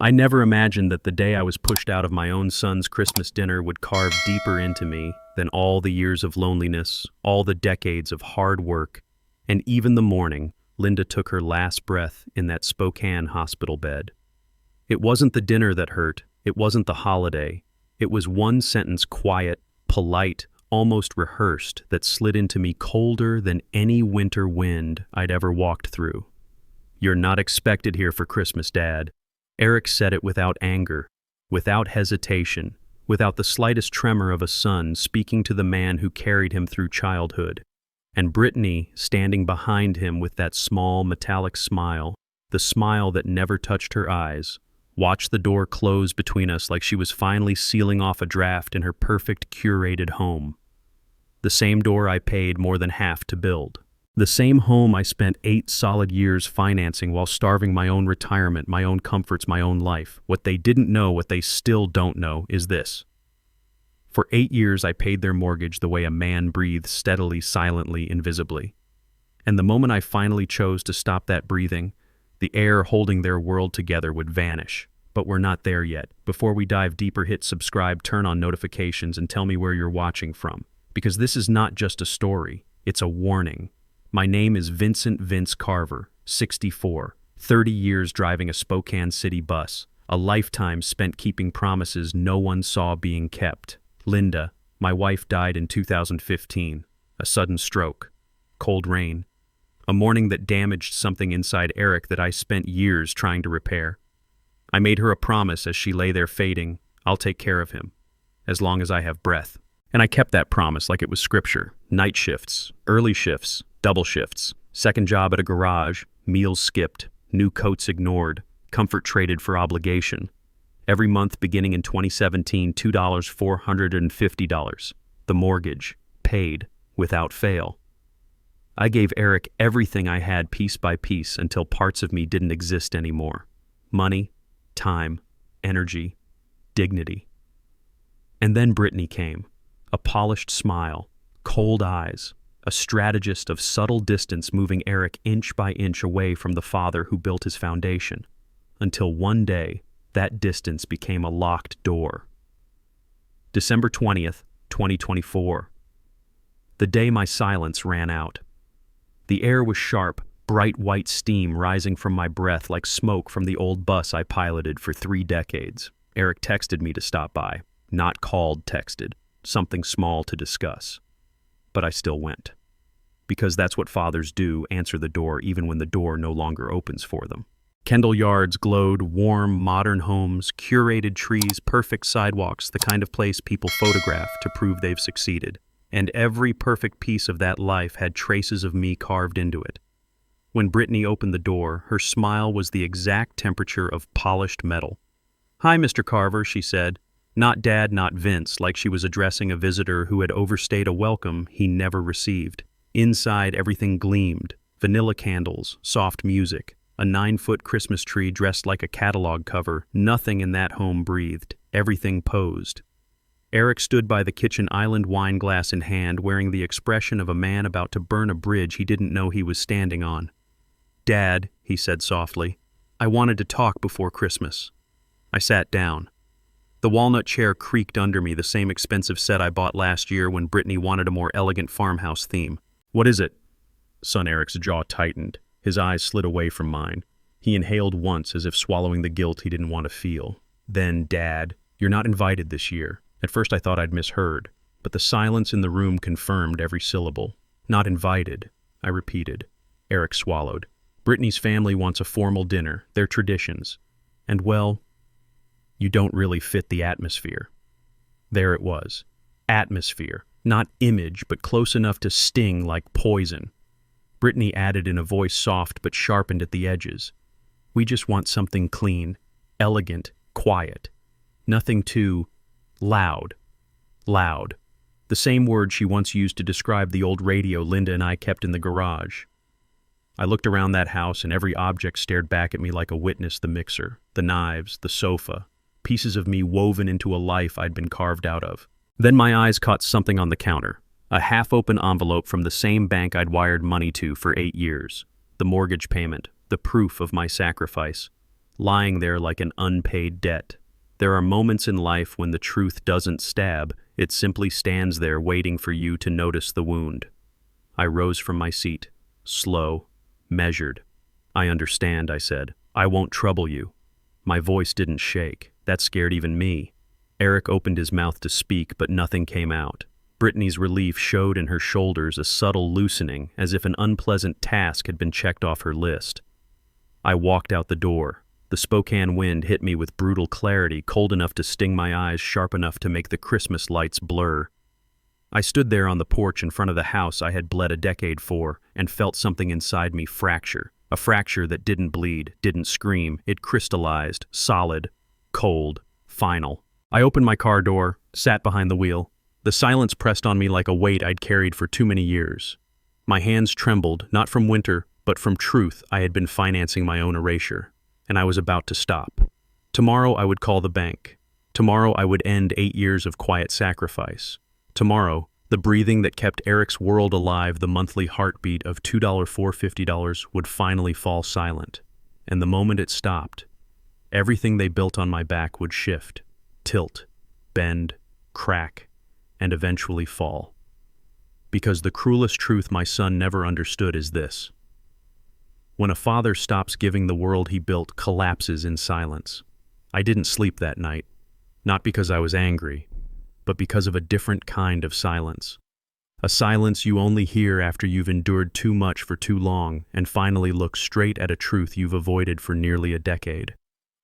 I never imagined that the day I was pushed out of my own son's Christmas dinner would carve deeper into me than all the years of loneliness, all the decades of hard work, and even the morning Linda took her last breath in that Spokane hospital bed. It wasn't the dinner that hurt, it wasn't the holiday. It was one sentence, quiet, polite, almost rehearsed, that slid into me colder than any winter wind I'd ever walked through. "You're not expected here for Christmas, Dad." Eric said it without anger, without hesitation, without the slightest tremor of a son speaking to the man who carried him through childhood. And Brittany, standing behind him with that small metallic smile, the smile that never touched her eyes, watched the door close between us like she was finally sealing off a draft in her perfect, curated home. The same door I paid more than half to build. The same home I spent 8 solid years financing while starving my own retirement, my own comforts, my own life. What they didn't know, what they still don't know, is this. For 8 years I paid their mortgage the way a man breathes steadily, silently, invisibly. And the moment I finally chose to stop that breathing, the air holding their world together would vanish. But we're not there yet. Before we dive deeper, hit subscribe, turn on notifications, and tell me where you're watching from. Because this is not just a story, it's a warning. My name is Vincent Vince Carver, 64, 30 years driving a Spokane City bus, a lifetime spent keeping promises no one saw being kept. Linda, my wife, died in 2015, a sudden stroke, cold rain, a morning that damaged something inside Eric that I spent years trying to repair. I made her a promise as she lay there fading, I'll take care of him, as long as I have breath. And I kept that promise like it was scripture. Night shifts, early shifts, double shifts, second job at a garage, meals skipped, new coats ignored, comfort traded for obligation. Every month beginning in 2017, $450. The mortgage, paid, without fail. I gave Eric everything I had piece by piece until parts of me didn't exist anymore. Money, time, energy, dignity. And then Brittany came. A polished smile, cold eyes, a strategist of subtle distance moving Eric inch by inch away from the father who built his foundation, until one day that distance became a locked door. December 20th, 2024. The day my silence ran out. The air was sharp, bright white steam rising from my breath like smoke from the old bus I piloted for 3 decades. Eric texted me to stop by, not called, texted. Something small to discuss. But I still went. Because that's what fathers do, answer the door even when the door no longer opens for them. Kendall yards glowed, warm, modern homes, curated trees, perfect sidewalks, the kind of place people photograph to prove they've succeeded. And every perfect piece of that life had traces of me carved into it. When Brittany opened the door, her smile was the exact temperature of polished metal. "Hi, Mr. Carver," she said. Not Dad, not Vince, like she was addressing a visitor who had overstayed a welcome he never received. Inside, everything gleamed. Vanilla candles, soft music, a 9-foot Christmas tree dressed like a catalog cover. Nothing in that home breathed. Everything posed. Eric stood by the kitchen island, wine glass in hand, wearing the expression of a man about to burn a bridge he didn't know he was standing on. "Dad," he said softly, "I wanted to talk before Christmas." I sat down. The walnut chair creaked under me, the same expensive set I bought last year when Brittany wanted a more elegant farmhouse theme. "What is it?" Son Eric's jaw tightened. His eyes slid away from mine. He inhaled once as if swallowing the guilt he didn't want to feel. Then, "Dad, you're not invited this year." At first I thought I'd misheard, but the silence in the room confirmed every syllable. "Not invited," I repeated. Eric swallowed. "Brittany's family wants a formal dinner, their traditions. And well, you don't really fit the atmosphere." There it was. Atmosphere. Not image, but close enough to sting like poison. Brittany added in a voice soft but sharpened at the edges. "We just want something clean, elegant, quiet. Nothing too loud." Loud. The same word she once used to describe the old radio Linda and I kept in the garage. I looked around that house and every object stared back at me like a witness: the mixer, the knives, the sofa. Pieces of me woven into a life I'd been carved out of. Then my eyes caught something on the counter, a half-open envelope from the same bank I'd wired money to for 8 years. The mortgage payment, the proof of my sacrifice. lying there like an unpaid debt. There are moments in life when the truth doesn't stab, it simply stands there waiting for you to notice the wound. I rose from my seat, slow, measured. "I understand," I said. "I won't trouble you." My voice didn't shake. That scared even me. Eric opened his mouth to speak, but nothing came out. Brittany's relief showed in her shoulders, a subtle loosening, as if an unpleasant task had been checked off her list. I walked out the door. The Spokane wind hit me with brutal clarity, cold enough to sting my eyes, sharp enough to make the Christmas lights blur. I stood there on the porch in front of the house I had bled a decade for, and felt something inside me fracture. A fracture that didn't bleed, didn't scream. It crystallized, solid, cold, final. I opened my car door, sat behind the wheel. The silence pressed on me like a weight I'd carried for too many years. My hands trembled, not from winter, but from truth. I had been financing my own erasure, and I was about to stop. Tomorrow I would call the bank. Tomorrow I would end 8 years of quiet sacrifice. Tomorrow, the breathing that kept Eric's world alive, the monthly heartbeat of $2,450 would finally fall silent. And the moment it stopped, everything they built on my back would shift, tilt, bend, crack, and eventually fall. Because the cruelest truth my son never understood is this: when a father stops giving, the world he built collapses in silence. I didn't sleep that night, not because I was angry, but because of a different kind of silence. A silence you only hear after you've endured too much for too long and finally look straight at a truth you've avoided for nearly a decade.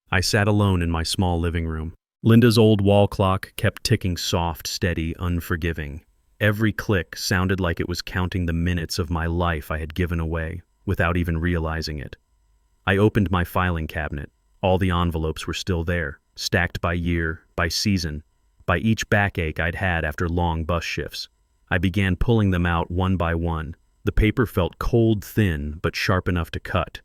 I sat alone in my small living room. Linda's old wall clock kept ticking, soft, steady, unforgiving. Every click sounded like it was counting the minutes of my life I had given away, without even realizing it. I opened my filing cabinet. All the envelopes were still there, stacked by year, by season, by each backache I'd had after long bus shifts. I began pulling them out one by one. The paper felt cold thin, but sharp enough to cut.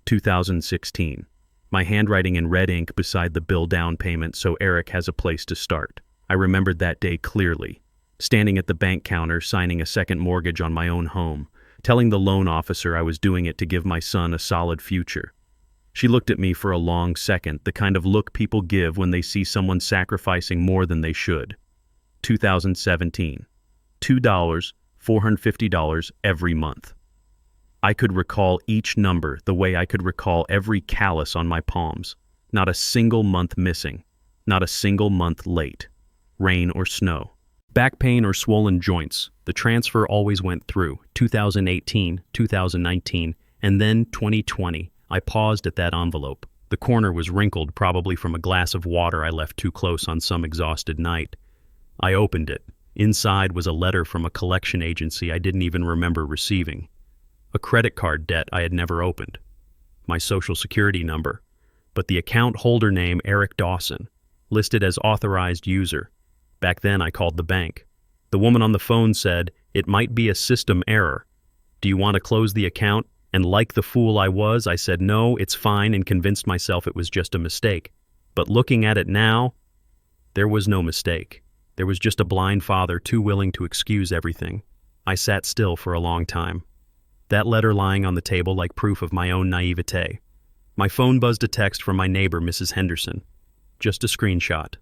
2016. My handwriting in red ink beside the bill down payment, so Eric has a place to start. I remembered that day clearly, standing at the bank counter signing a second mortgage on my own home, telling the loan officer I was doing it to give my son a solid future. She looked at me for a long second, the kind of look people give when they see someone sacrificing more than they should. 2017. $2, $450 every month. I could recall each number the way I could recall every callus on my palms. Not a single month missing. Not a single month late. Rain or snow. Back pain or swollen joints. The transfer always went through. 2018, 2019, and then 2020. I paused at that envelope. The corner was wrinkled, probably from a glass of water I left too close on some exhausted night. I opened it. Inside was a letter from a collection agency I didn't even remember receiving. A credit card debt I had never opened. My social security number. But the account holder name, Eric Dawson, listed as authorized user. Back then I called the bank. The woman on the phone said, "It might be a system error. Do you want to close the account?" And like the fool I was, I said, "No, it's fine," and convinced myself it was just a mistake. But looking at it now, there was no mistake. There was just a blind father too willing to excuse everything. I sat still for a long time. That letter lying on the table like proof of my own naivete. My phone buzzed a text from my neighbor, Mrs. Henderson. Just a screenshot.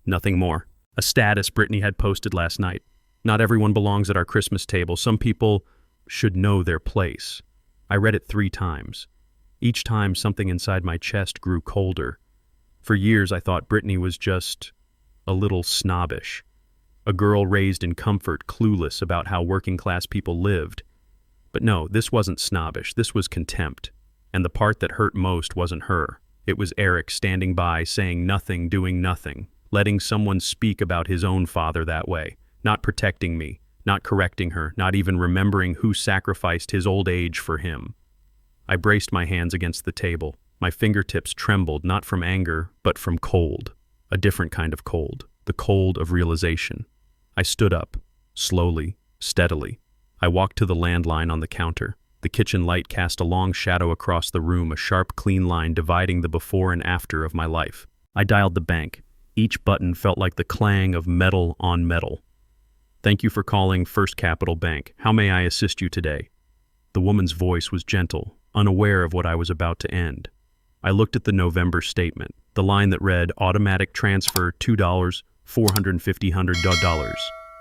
Nothing more. A status Brittany had posted last night. "Not everyone belongs at our Christmas table. Some people should know their place." I read it 3 times. Each time something inside my chest grew colder. For years I thought Brittany was just a little snobbish. A girl raised in comfort, clueless about how working-class people lived. But no, this wasn't snobbish, this was contempt. And the part that hurt most wasn't her. It was Eric standing by, saying nothing, doing nothing, letting someone speak about his own father that way, not protecting me, not correcting her, not even remembering who sacrificed his old age for him. I braced my hands against the table. My fingertips trembled, not from anger, but from cold. A different kind of cold, the cold of realization. I stood up, slowly, steadily. I walked to the landline on the counter. The kitchen light cast a long shadow across the room, a sharp, clean line dividing the before and after of my life. I dialed the bank. Each button felt like the clang of metal on metal. "Thank you for calling First Capital Bank. How may I assist you today?" The woman's voice was gentle, unaware of what I was about to end. I looked at the November statement, the line that read, automatic transfer $2, $450.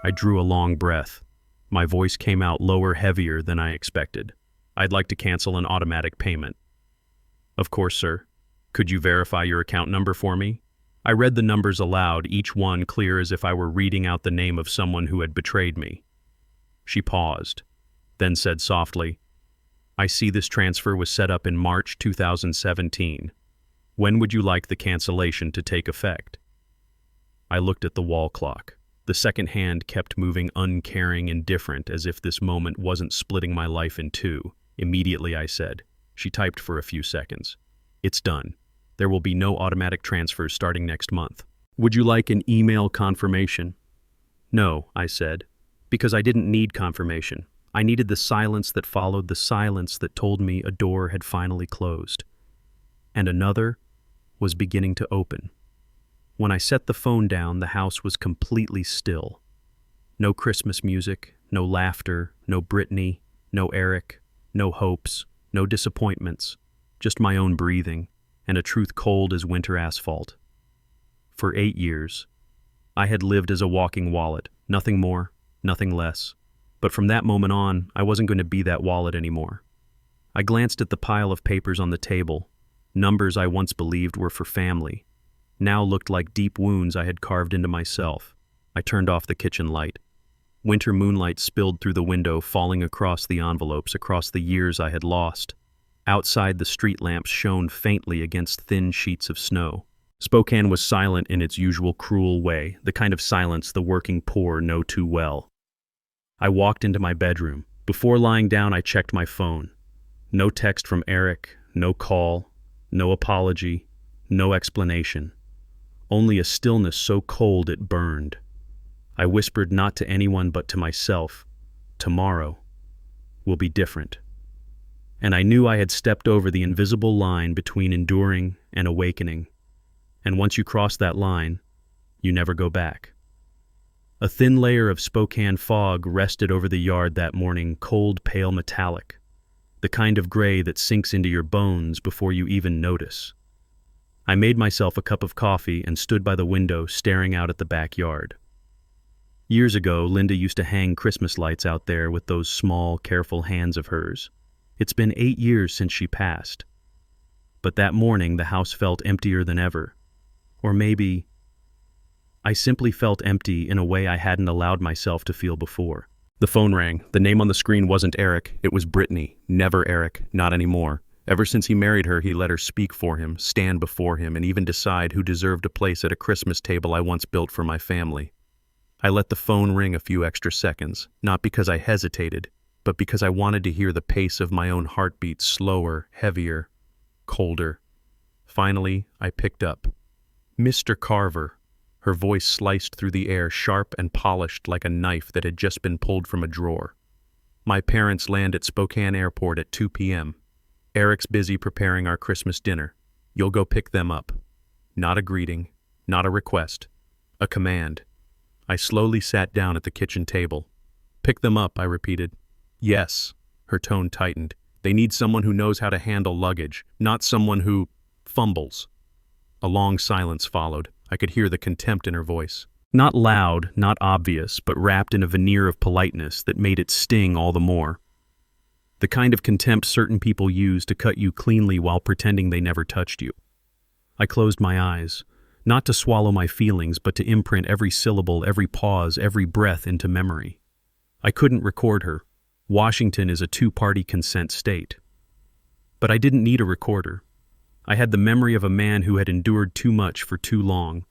I drew a long breath. My voice came out lower, heavier than I expected. I'd like to cancel an automatic payment. Of course, sir. Could you verify your account number for me? I read the numbers aloud, each one clear as if I were reading out the name of someone who had betrayed me. She paused, then said softly, I see this transfer was set up in March 2017. When would you like the cancellation to take effect? I looked at the wall clock. The second hand kept moving, uncaring, indifferent, as if this moment wasn't splitting my life in two. Immediately I said. She typed for a few seconds. It's done. There will be no automatic transfers starting next month. Would you like an email confirmation? No, I said, because I didn't need confirmation. I needed the silence that followed the silence that told me a door had finally closed. And another was beginning to open. When I set the phone down, the house was completely still. No Christmas music, no laughter, no Brittany, no Eric, no hopes, no disappointments, just my own breathing, and a truth cold as winter asphalt. For 8 years, I had lived as a walking wallet, nothing more, nothing less. But from that moment on, I wasn't going to be that wallet anymore. I glanced at the pile of papers on the table. Numbers I once believed were for family now looked like deep wounds I had carved into myself. I turned off the kitchen light. Winter moonlight spilled through the window, falling across the envelopes, across the years I had lost. Outside, the street lamps shone faintly against thin sheets of snow. Spokane was silent in its usual cruel way, the kind of silence the working poor know too well. I walked into my bedroom. Before lying down, I checked my phone. No text from Eric, no call, no apology, no explanation. Only a stillness so cold it burned. I whispered not to anyone but to myself, tomorrow will be different. And I knew I had stepped over the invisible line between enduring and awakening. And once you cross that line, you never go back. A thin layer of Spokane fog rested over the yard that morning, cold, pale, metallic, the kind of gray that sinks into your bones before you even notice. I made myself a cup of coffee and stood by the window staring out at the backyard. Years ago, Linda used to hang Christmas lights out there with those small, careful hands of hers. It's been 8 years since she passed. But that morning, the house felt emptier than ever. Or maybe I simply felt empty in a way I hadn't allowed myself to feel before. The phone rang. The name on the screen wasn't Eric. It was Brittany. Never Eric. Not anymore. Ever since he married her, he let her speak for him, stand before him, and even decide who deserved a place at a Christmas table I once built for my family. I let the phone ring a few extra seconds, not because I hesitated, but because I wanted to hear the pace of my own heartbeat slower, heavier, colder. Finally, I picked up. Mr. Carver. Her voice sliced through the air, sharp and polished like a knife that had just been pulled from a drawer. My parents land at Spokane Airport at 2 p.m. Eric's busy preparing our Christmas dinner. You'll go pick them up. Not a greeting, not a request, a command. I slowly sat down at the kitchen table. Pick them up, I repeated. Yes. Her tone tightened. They need someone who knows how to handle luggage, not someone who fumbles. A long silence followed. I could hear the contempt in her voice. Not loud, not obvious, but wrapped in a veneer of politeness that made it sting all the more. The kind of contempt certain people use to cut you cleanly while pretending they never touched you. I closed my eyes, not to swallow my feelings, but to imprint every syllable, every pause, every breath into memory. I couldn't record her. Washington is a two-party consent state. But I didn't need a recorder. I had the memory of a man who had endured too much for too long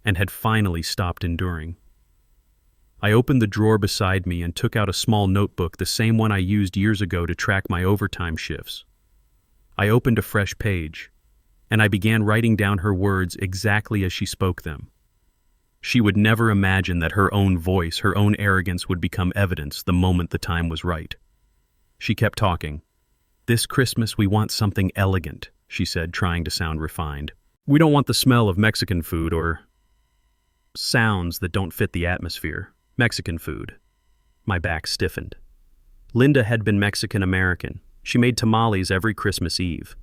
and had finally stopped enduring. I opened the drawer beside me and took out a small notebook, the same one I used years ago to track my overtime shifts. I opened a fresh page, and I began writing down her words exactly as she spoke them. She would never imagine that her own voice, her own arrogance would become evidence the moment the time was right. She kept talking. This Christmas we want something elegant, she said, trying to sound refined. We don't want the smell of Mexican food or sounds that don't fit the atmosphere. Mexican food. My back stiffened. Linda had been Mexican-American. She made tamales every Christmas Eve.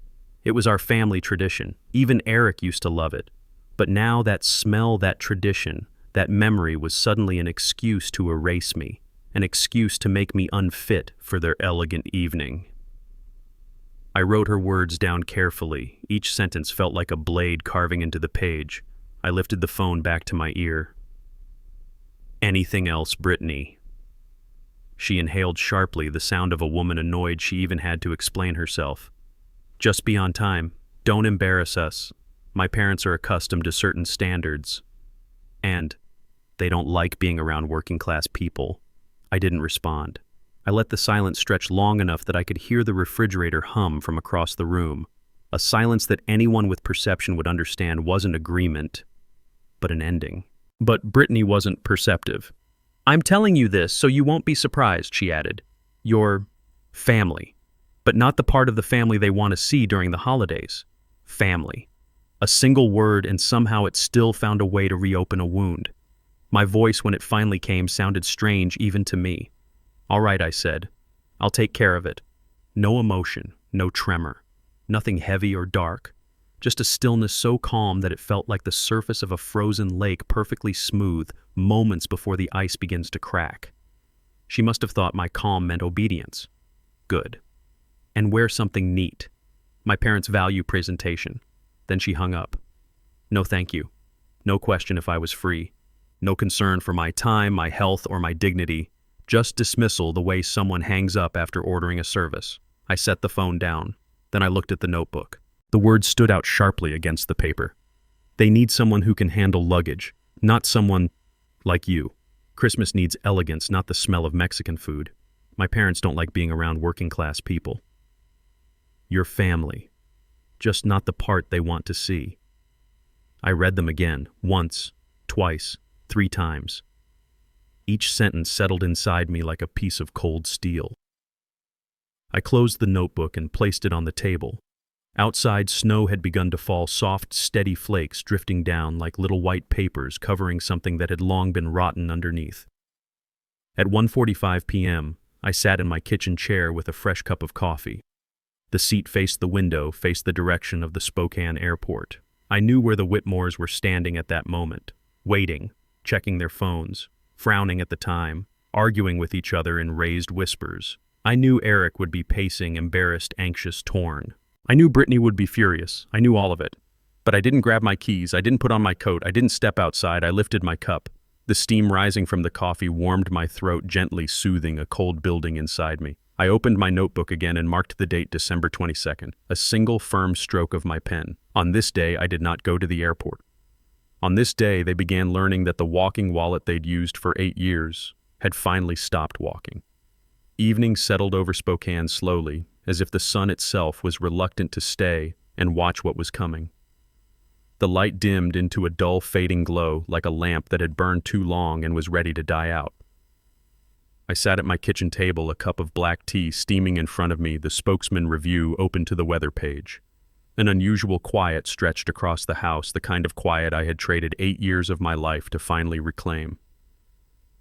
It was our family tradition. Even Eric used to love it. But now that smell, that tradition, that memory was suddenly an excuse to erase me, an excuse to make me unfit for their elegant evening. I wrote her words down carefully. Each sentence felt like a blade carving into the page. I lifted the phone back to my ear. "Anything else, Brittany?" She inhaled sharply, the sound of a woman annoyed she even had to explain herself. "Just be on time. Don't embarrass us. My parents are accustomed to certain standards. And they don't like being around working-class people." I didn't respond. I let the silence stretch long enough that I could hear the refrigerator hum from across the room, a silence that anyone with perception would understand wasn't agreement, but an ending. But Brittany wasn't perceptive. "I'm telling you this so you won't be surprised," she added. "Your family, but not the part of the family they want to see during the holidays. Family." A single word, and somehow it still found a way to reopen a wound. My voice, when it finally came, sounded strange even to me. "All right," I said. "I'll take care of it." No emotion, no tremor, nothing heavy or dark, just a stillness so calm that it felt like the surface of a frozen lake, perfectly smooth, moments before the ice begins to crack. She must have thought my calm meant obedience. Good. "And wear something neat. My parents value presentation." Then she hung up. No thank you. No question if I was free. No concern for my time, my health, or my dignity. Just dismissal, the way someone hangs up after ordering a service. I set the phone down. Then I looked at the notebook. The words stood out sharply against the paper. "They need someone who can handle luggage, not someone like you. Christmas needs elegance, not the smell of Mexican food. My parents don't like being around working-class people. Your family, just not the part they want to see." I read them again, once, twice, 3 times. Each sentence settled inside me like a piece of cold steel. I closed the notebook and placed it on the table. Outside, snow had begun to fall, soft, steady flakes drifting down like little white papers covering something that had long been rotten underneath. At 1:45 p.m., I sat in my kitchen chair with a fresh cup of coffee. The seat faced the window, faced the direction of the Spokane airport. I knew where the Whitmores were standing at that moment, waiting, checking their phones, frowning at the time, arguing with each other in raised whispers. I knew Eric would be pacing, embarrassed, anxious, torn. I knew Brittany would be furious. I knew all of it. But I didn't grab my keys, I didn't put on my coat, I didn't step outside, I lifted my cup. The steam rising from the coffee warmed my throat, gently soothing a cold building inside me. I opened my notebook again and marked the date December 22nd, a single firm stroke of my pen. On this day, I did not go to the airport. On this day, they began learning that the walking wallet they'd used for 8 years had finally stopped walking. Evening settled over Spokane slowly, as if the sun itself was reluctant to stay and watch what was coming. The light dimmed into a dull, fading glow, like a lamp that had burned too long and was ready to die out. I sat at my kitchen table, a cup of black tea steaming in front of me, the Spokesman Review open to the weather page. An unusual quiet stretched across the house, the kind of quiet I had traded 8 years of my life to finally reclaim.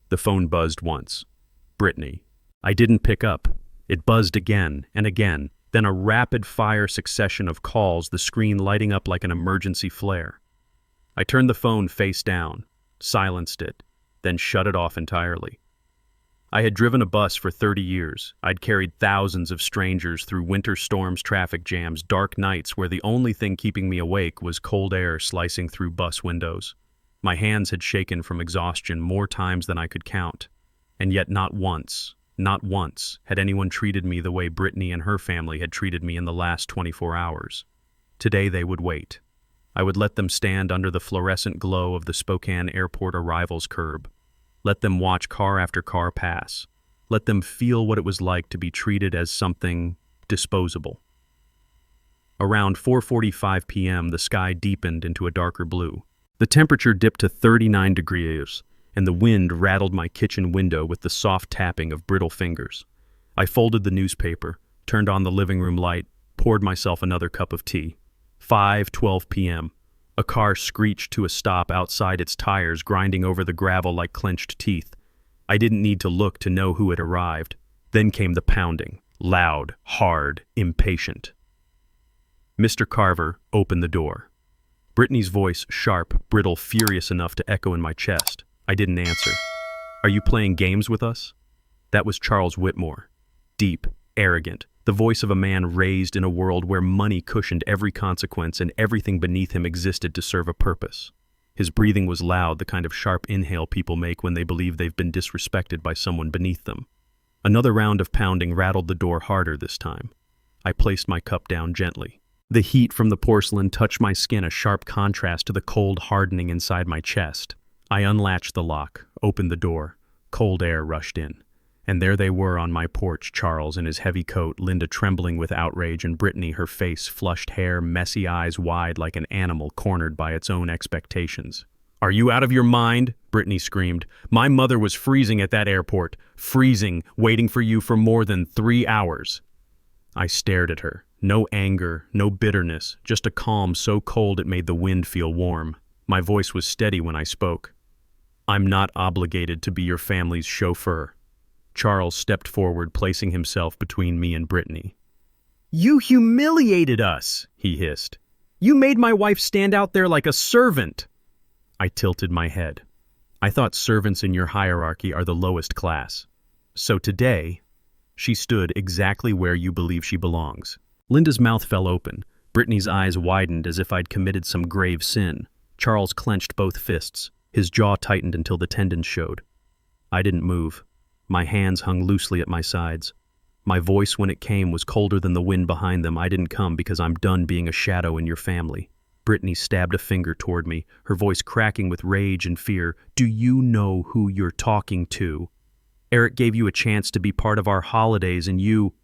The phone buzzed once. Brittany. I didn't pick up. It buzzed again and again, then a rapid-fire succession of calls, the screen lighting up like an emergency flare. I turned the phone face down, silenced it, then shut it off entirely. I had driven a bus for 30 years. I'd carried thousands of strangers through winter storms, traffic jams, dark nights where the only thing keeping me awake was cold air slicing through bus windows. My hands had shaken from exhaustion more times than I could count, and yet not once had anyone treated me the way Brittany and her family had treated me in the last 24 hours. Today they would wait. I would let them stand under the fluorescent glow of the Spokane Airport arrivals curb. Let them watch car after car pass. Let them feel what it was like to be treated as something disposable. Around 4:45 p.m., the sky deepened into a darker blue. The temperature dipped to 39 degrees, and the wind rattled my kitchen window with the soft tapping of brittle fingers. I folded the newspaper, turned on the living room light, poured myself another cup of tea. 5:12 p.m. A car screeched to a stop outside, its tires grinding over the gravel like clenched teeth. I didn't need to look to know who had arrived. Then came the pounding, loud, hard, impatient. Mr. Carver, open the door. Brittany's voice, sharp, brittle, furious enough to echo in my chest. I didn't answer. Are you playing games with us? That was Charles Whitmore. Deep, arrogant, the voice of a man raised in a world where money cushioned every consequence and everything beneath him existed to serve a purpose. His breathing was loud, the kind of sharp inhale people make when they believe they've been disrespected by someone beneath them. Another round of pounding rattled the door harder this time. I placed my cup down gently. The heat from the porcelain touched my skin, a sharp contrast to the cold hardening inside my chest. I unlatched the lock, opened the door. Cold air rushed in. And there they were on my porch, Charles in his heavy coat, Linda trembling with outrage, and Brittany, her face, flushed hair, messy eyes wide like an animal cornered by its own expectations. "Are you out of your mind?" Brittany screamed. "My mother was freezing at that airport. Freezing, waiting for you for more than 3 hours." I stared at her. No anger, no bitterness, just a calm so cold it made the wind feel warm. My voice was steady when I spoke. "I'm not obligated to be your family's chauffeur." Charles stepped forward, placing himself between me and Brittany. "You humiliated us," he hissed. "You made my wife stand out there like a servant." I tilted my head. "I thought servants in your hierarchy are the lowest class. So today, she stood exactly where you believe she belongs." Linda's mouth fell open. Brittany's eyes widened as if I'd committed some grave sin. Charles clenched both fists. His jaw tightened until the tendons showed. I didn't move. My hands hung loosely at my sides. My voice, when it came, was colder than the wind behind them. "I didn't come because I'm done being a shadow in your family." Brittany stabbed a finger toward me, her voice cracking with rage and fear. "Do you know who you're talking to? Eric gave you a chance to be part of our holidays and you—"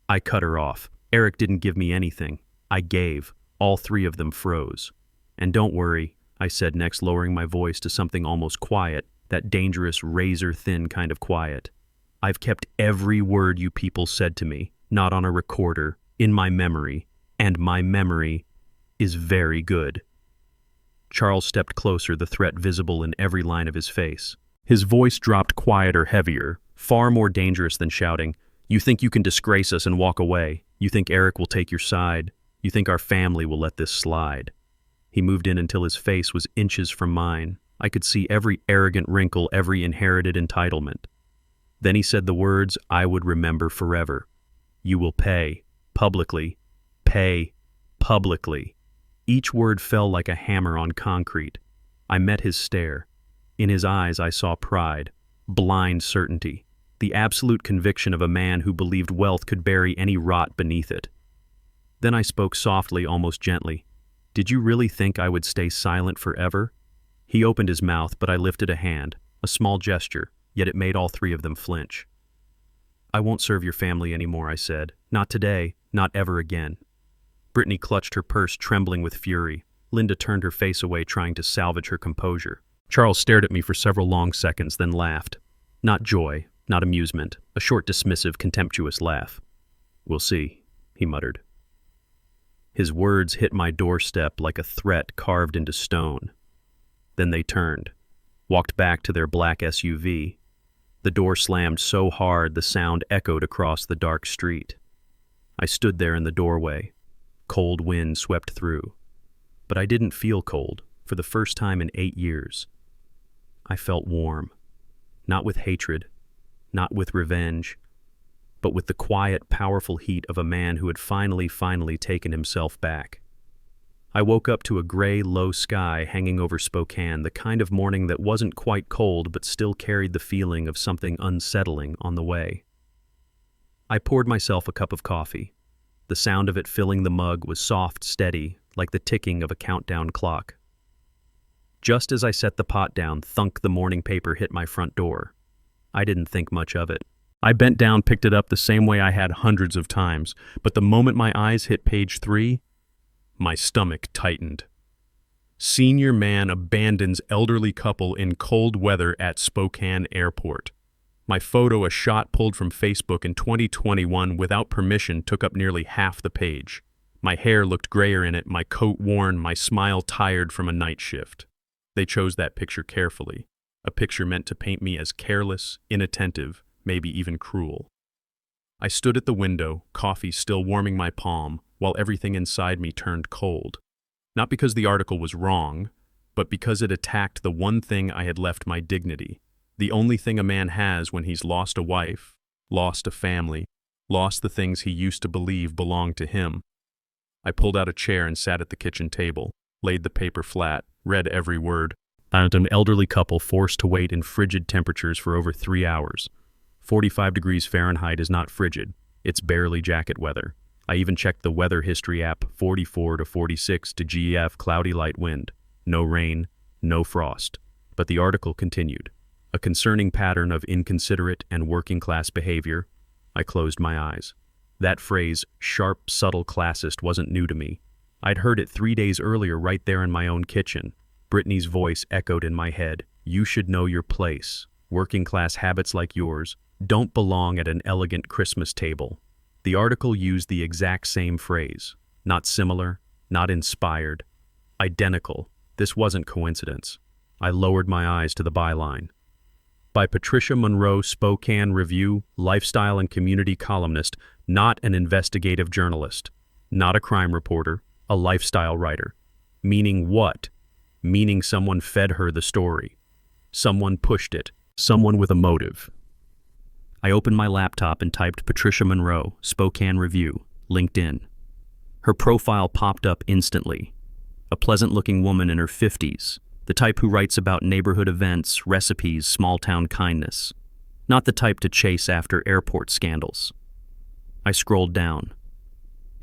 I cut her off. "Eric didn't give me anything. I gave." All three of them froze. "And don't worry," I said next, lowering my voice to something almost quiet, that dangerous, razor-thin kind of quiet. "I've kept every word you people said to me, not on a recorder, in my memory, and my memory is very good." Charles stepped closer, the threat visible in every line of his face. His voice dropped quieter, heavier, far more dangerous than shouting. "You think you can disgrace us and walk away? You think Eric will take your side? You think our family will let this slide?" He moved in until his face was inches from mine. I could see every arrogant wrinkle, every inherited entitlement. Then he said the words I would remember forever. "You will pay, publicly, pay, publicly." Each word fell like a hammer on concrete. I met his stare. In his eyes I saw pride, blind certainty, the absolute conviction of a man who believed wealth could bury any rot beneath it. Then I spoke softly, almost gently. "Did you really think I would stay silent forever?" He opened his mouth, but I lifted a hand, a small gesture, yet it made all three of them flinch. "I won't serve your family anymore," I said. "Not today, not ever again." Brittany clutched her purse, trembling with fury. Linda turned her face away, trying to salvage her composure. Charles stared at me for several long seconds, then laughed. Not joy, not amusement, a short, dismissive, contemptuous laugh. "We'll see," he muttered. His words hit my doorstep like a threat carved into stone. Then they turned, walked back to their black SUV. The door slammed so hard the sound echoed across the dark street. I stood there in the doorway. Cold wind swept through. But I didn't feel cold, for the first time in 8 years. I felt warm, not with hatred, not with revenge, but with the quiet, powerful heat of a man who had finally taken himself back. I woke up to a gray, low sky hanging over Spokane, the kind of morning that wasn't quite cold but still carried the feeling of something unsettling on the way. I poured myself a cup of coffee. The sound of it filling the mug was soft, steady, like the ticking of a countdown clock. Just as I set the pot down, thunk, the morning paper hit my front door. I didn't think much of it. I bent down, picked it up the same way I had hundreds of times, but the moment my eyes hit page 3, my stomach tightened. Senior man abandons elderly couple in cold weather at Spokane Airport. My photo, a shot pulled from Facebook in 2021 without permission, took up nearly half the page. My hair looked grayer in it, my coat worn, my smile tired from a night shift. They chose that picture carefully, a picture meant to paint me as careless, inattentive, maybe even cruel. I stood at the window, coffee still warming my palm, while everything inside me turned cold. Not because the article was wrong, but because it attacked the one thing I had left my dignity. The only thing a man has when he's lost a wife, lost a family, lost the things he used to believe belonged to him. I pulled out a chair and sat at the kitchen table, laid the paper flat, read every word. And an elderly couple forced to wait in frigid temperatures for over 3 hours. 45 degrees Fahrenheit is not frigid, it's barely jacket weather. I even checked the weather history app, 44 to 46 to GF, cloudy light wind. No rain, no frost. But the article continued. A concerning pattern of inconsiderate and working-class behavior. I closed my eyes. That phrase, sharp, subtle classist, wasn't new to me. I'd heard it 3 days earlier right there in my own kitchen. Brittany's voice echoed in my head. You should know your place. Working-class habits like yours don't belong at an elegant Christmas table. The article used the exact same phrase. Not similar, not inspired. Identical. This wasn't coincidence. I lowered my eyes to the byline. By Patricia Monroe, Spokane Review, lifestyle and community columnist, not an investigative journalist, not a crime reporter, a lifestyle writer. Meaning what? Meaning someone fed her the story. Someone pushed it. Someone with a motive. I opened my laptop and typed Patricia Monroe, Spokane Review, LinkedIn. Her profile popped up instantly. A pleasant-looking woman in her 50s, the type who writes about neighborhood events, recipes, small-town kindness. Not the type to chase after airport scandals. I scrolled down,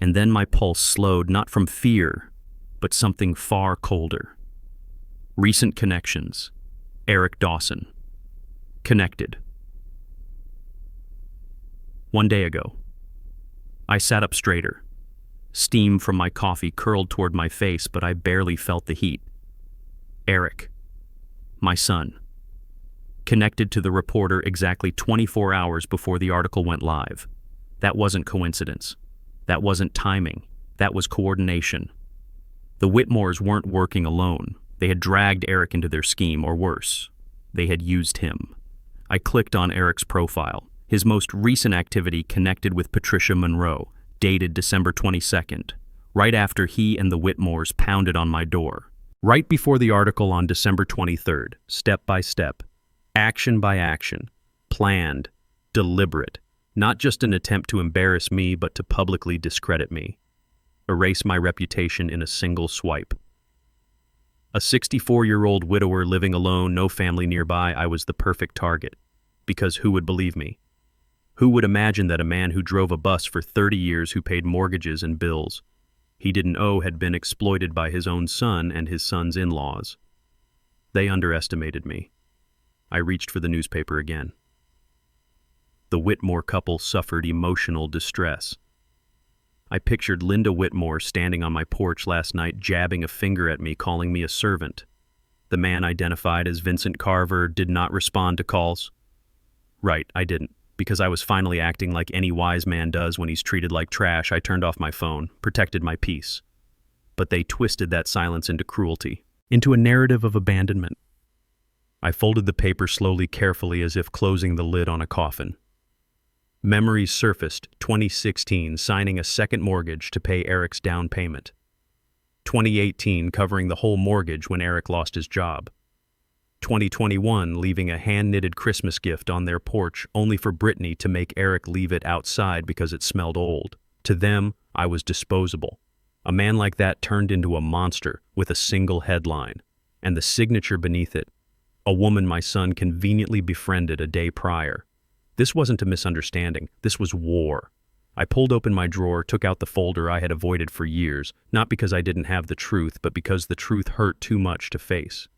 and then my pulse slowed, not from fear, but something far colder. Recent connections. Eric Dawson. Connected. 1 day ago. I sat up straighter. Steam from my coffee curled toward my face, but I barely felt the heat. Eric. My son. Connected to the reporter exactly 24 hours before the article went live. That wasn't coincidence. That wasn't timing. That was coordination. The Whitmores weren't working alone. They had dragged Eric into their scheme, or worse, they had used him. I clicked on Eric's profile. His most recent activity connected with Patricia Monroe, dated December 22nd, right after he and the Whitmores pounded on my door. Right before the article on December 23rd, step by step, action by action, planned, deliberate, not just an attempt to embarrass me but to publicly discredit me, erase my reputation in a single swipe. A 64-year-old widower living alone, no family nearby, I was the perfect target. Because who would believe me? Who would imagine that a man who drove a bus for 30 years, who paid mortgages and bills he didn't owe, had been exploited by his own son and his son's in-laws? They underestimated me. I reached for the newspaper again. The Whitmore couple suffered emotional distress. I pictured Linda Whitmore standing on my porch last night, jabbing a finger at me, calling me a servant. The man, identified as Vincent Carver, did not respond to calls. Right, I didn't. Because I was finally acting like any wise man does when he's treated like trash, I turned off my phone, protected my peace. But they twisted that silence into cruelty, into a narrative of abandonment. I folded the paper slowly, carefully, as if closing the lid on a coffin. Memories surfaced. 2016, signing a second mortgage to pay Eric's down payment. 2018, covering the whole mortgage when Eric lost his job. 2021, leaving a hand-knitted Christmas gift on their porch only for Brittany to make Eric leave it outside because it smelled old. To them, I was disposable. A man like that turned into a monster with a single headline, and the signature beneath it, a woman my son conveniently befriended a day prior. This wasn't a misunderstanding, this was war. I pulled open my drawer, took out the folder I had avoided for years, not because I didn't have the truth, but because the truth hurt too much to face.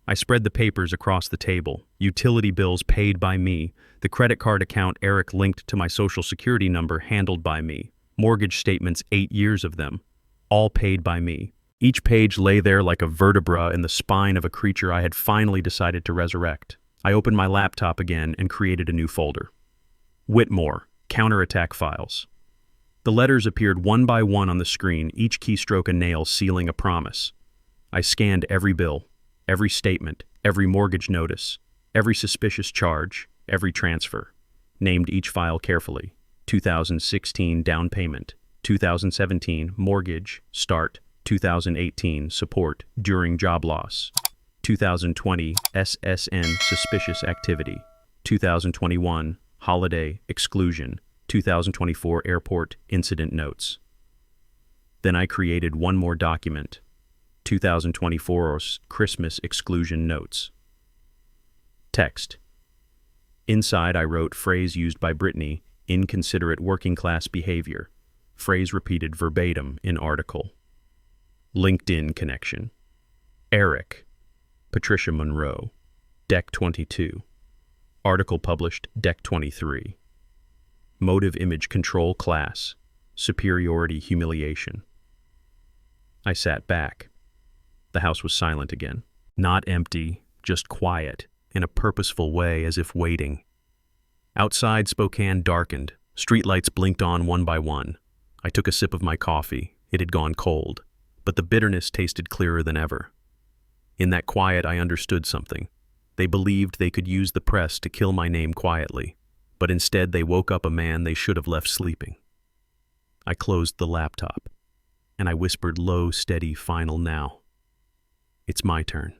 I spread the papers across the table. Utility bills paid by me, the credit card account Eric linked to my social security number handled by me, mortgage statements, 8 years of them, all paid by me. Each page lay there like a vertebra in the spine of a creature I had finally decided to resurrect. I opened my laptop again and created a new folder. Whitmore, counterattack files. The letters appeared one by one on the screen, each keystroke a nail sealing a promise. I scanned every bill. Every statement, every mortgage notice, every suspicious charge, every transfer. Named each file carefully. 2016 down payment, 2017 mortgage, start, 2018 support during job loss, 2020 SSN suspicious activity, 2021 holiday exclusion, 2024 airport incident notes. Then I created one more document, 2024 Christmas exclusion notes. Text. Inside I wrote phrase used by Brittany, inconsiderate working class behavior. Phrase repeated verbatim in article. LinkedIn connection. Eric, Patricia Monroe, Deck 22. Article published Deck 23. Motive image control class. Superiority humiliation. I sat back. The house was silent again. Not empty, just quiet, in a purposeful way as if waiting. Outside Spokane darkened. Streetlights blinked on one by one. I took a sip of my coffee. It had gone cold, but the bitterness tasted clearer than ever. In that quiet, I understood something. They believed they could use the press to kill my name quietly, but instead they woke up a man they should have left sleeping. I closed the laptop, and I whispered low, steady, final now. It's my turn.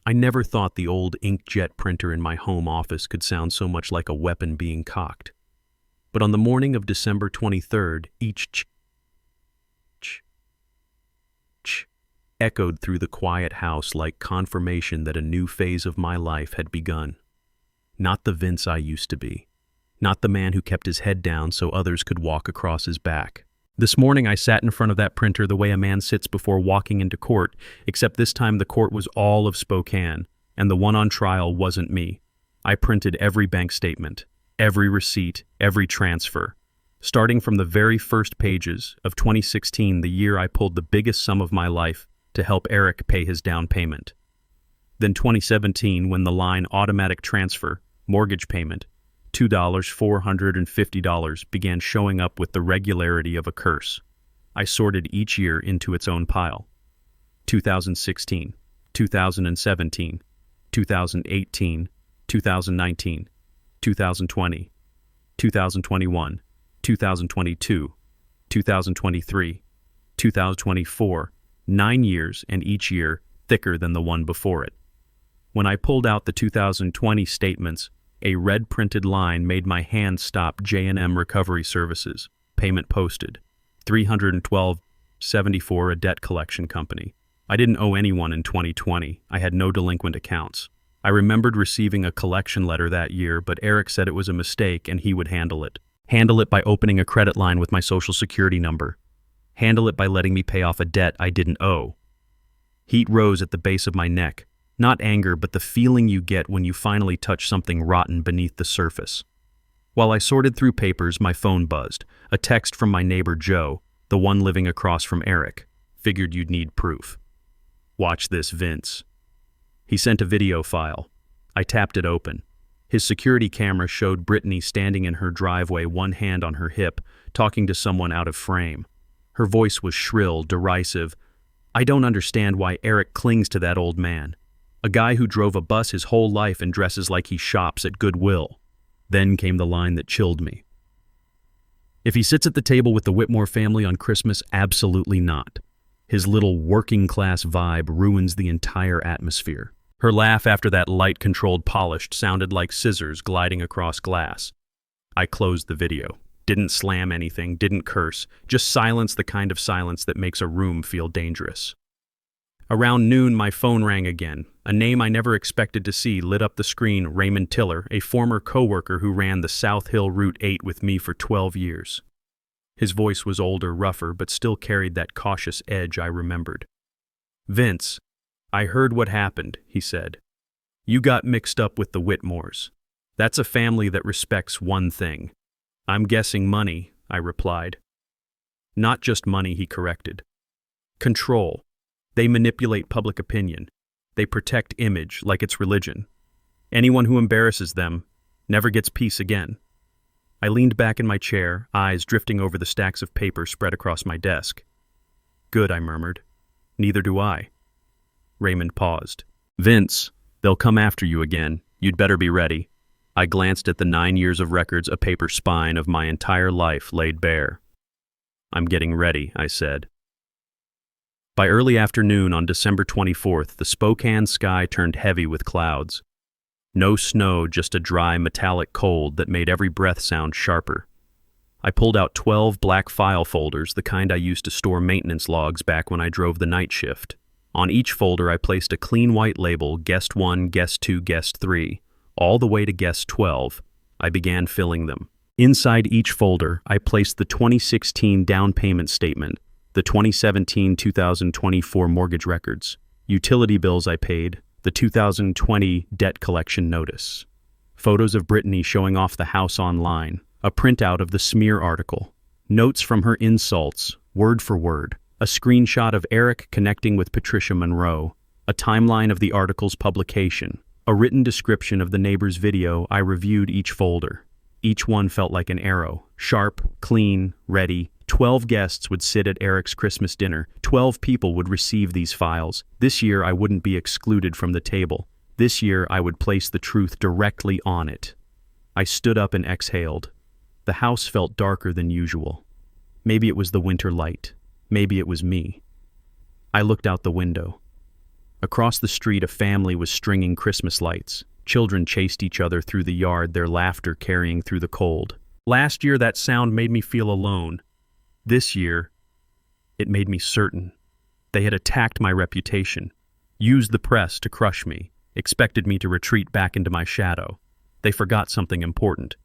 I never thought the old inkjet printer in my home office could sound so much like a weapon being cocked. But on the morning of December 23rd, each ch echoed through the quiet house like confirmation that a new phase of my life had begun. Not the Vince I used to be. Not the man who kept his head down so others could walk across his back. This morning I sat in front of that printer the way a man sits before walking into court, except this time the court was all of Spokane, and the one on trial wasn't me. I printed every bank statement, every receipt, every transfer, starting from the very first pages of 2016, the year I pulled the biggest sum of my life to help Eric pay his down payment. Then 2017, when the line automatic transfer, mortgage payment, $450 began showing up with the regularity of a curse. I sorted each year into its own pile. 2016, 2017, 2018, 2019, 2020, 2021, 2022, 2023, 2024, 9 years, and each year thicker than the one before it. When I pulled out the 2020 statements, a red printed line made my hand stop. J&M Recovery Services, payment posted, $312.74, a debt collection company. I didn't owe anyone in 2020. I had no delinquent accounts. I remembered receiving a collection letter that year, but Eric said it was a mistake and he would handle it. Handle it by opening a credit line with my social security number. Handle it by letting me pay off a debt I didn't owe. Heat rose at the base of my neck. Not anger, but the feeling you get when you finally touch something rotten beneath the surface. While I sorted through papers, my phone buzzed. A text from my neighbor Joe, the one living across from Eric. Figured you'd need proof. Watch this, Vince. He sent a video file. I tapped it open. His security camera showed Brittany standing in her driveway, one hand on her hip, talking to someone out of frame. Her voice was shrill, derisive. I don't understand why Eric clings to that old man. A guy who drove a bus his whole life and dresses like he shops at Goodwill. Then came the line that chilled me. If he sits at the table with the Whitmore family on Christmas, absolutely not. His little working-class vibe ruins the entire atmosphere. Her laugh after that light-controlled polished sounded like scissors gliding across glass. I closed the video. Didn't slam anything, didn't curse, just silence, the kind of silence that makes a room feel dangerous. Around noon, my phone rang again. A name I never expected to see lit up the screen. Raymond Tiller, a former coworker who ran the South Hill Route 8 with me for 12 years. His voice was older, rougher, but still carried that cautious edge I remembered. "Vince, I heard what happened," he said. "You got mixed up with the Whitmores. That's a family that respects one thing." "I'm guessing money," I replied. "Not just money," he corrected. "Control. They manipulate public opinion. They protect image like it's religion. Anyone who embarrasses them never gets peace again." I leaned back in my chair, eyes drifting over the stacks of paper spread across my desk. "Good," I murmured. "Neither do I." Raymond paused. "Vince, they'll come after you again. You'd better be ready." I glanced at the 9 years of records, a paper spine of my entire life laid bare. "I'm getting ready," I said. By early afternoon on December 24th, the Spokane sky turned heavy with clouds. No snow, just a dry, metallic cold that made every breath sound sharper. I pulled out 12 black file folders, the kind I used to store maintenance logs back when I drove the night shift. On each folder, I placed a clean white label, Guest 1, Guest 2, Guest 3, all the way to Guest 12. I began filling them. Inside each folder, I placed the 2016 down payment statement, the 2017-2024 mortgage records, utility bills I paid, the 2020 debt collection notice, photos of Brittany showing off the house online, a printout of the smear article, notes from her insults, word for word, a screenshot of Eric connecting with Patricia Monroe, a timeline of the article's publication, a written description of the neighbor's video. I reviewed each folder. Each one felt like an arrow, sharp, clean, ready. 12 guests would sit at Eric's Christmas dinner. 12 people would receive these files. This year I wouldn't be excluded from the table. This year I would place the truth directly on it. I stood up and exhaled. The house felt darker than usual. Maybe it was the winter light. Maybe it was me. I looked out the window. Across the street, a family was stringing Christmas lights. Children chased each other through the yard, their laughter carrying through the cold. Last year, that sound made me feel alone. This year, it made me certain. They had attacked my reputation, used the press to crush me, expected me to retreat back into my shadow. They forgot something important.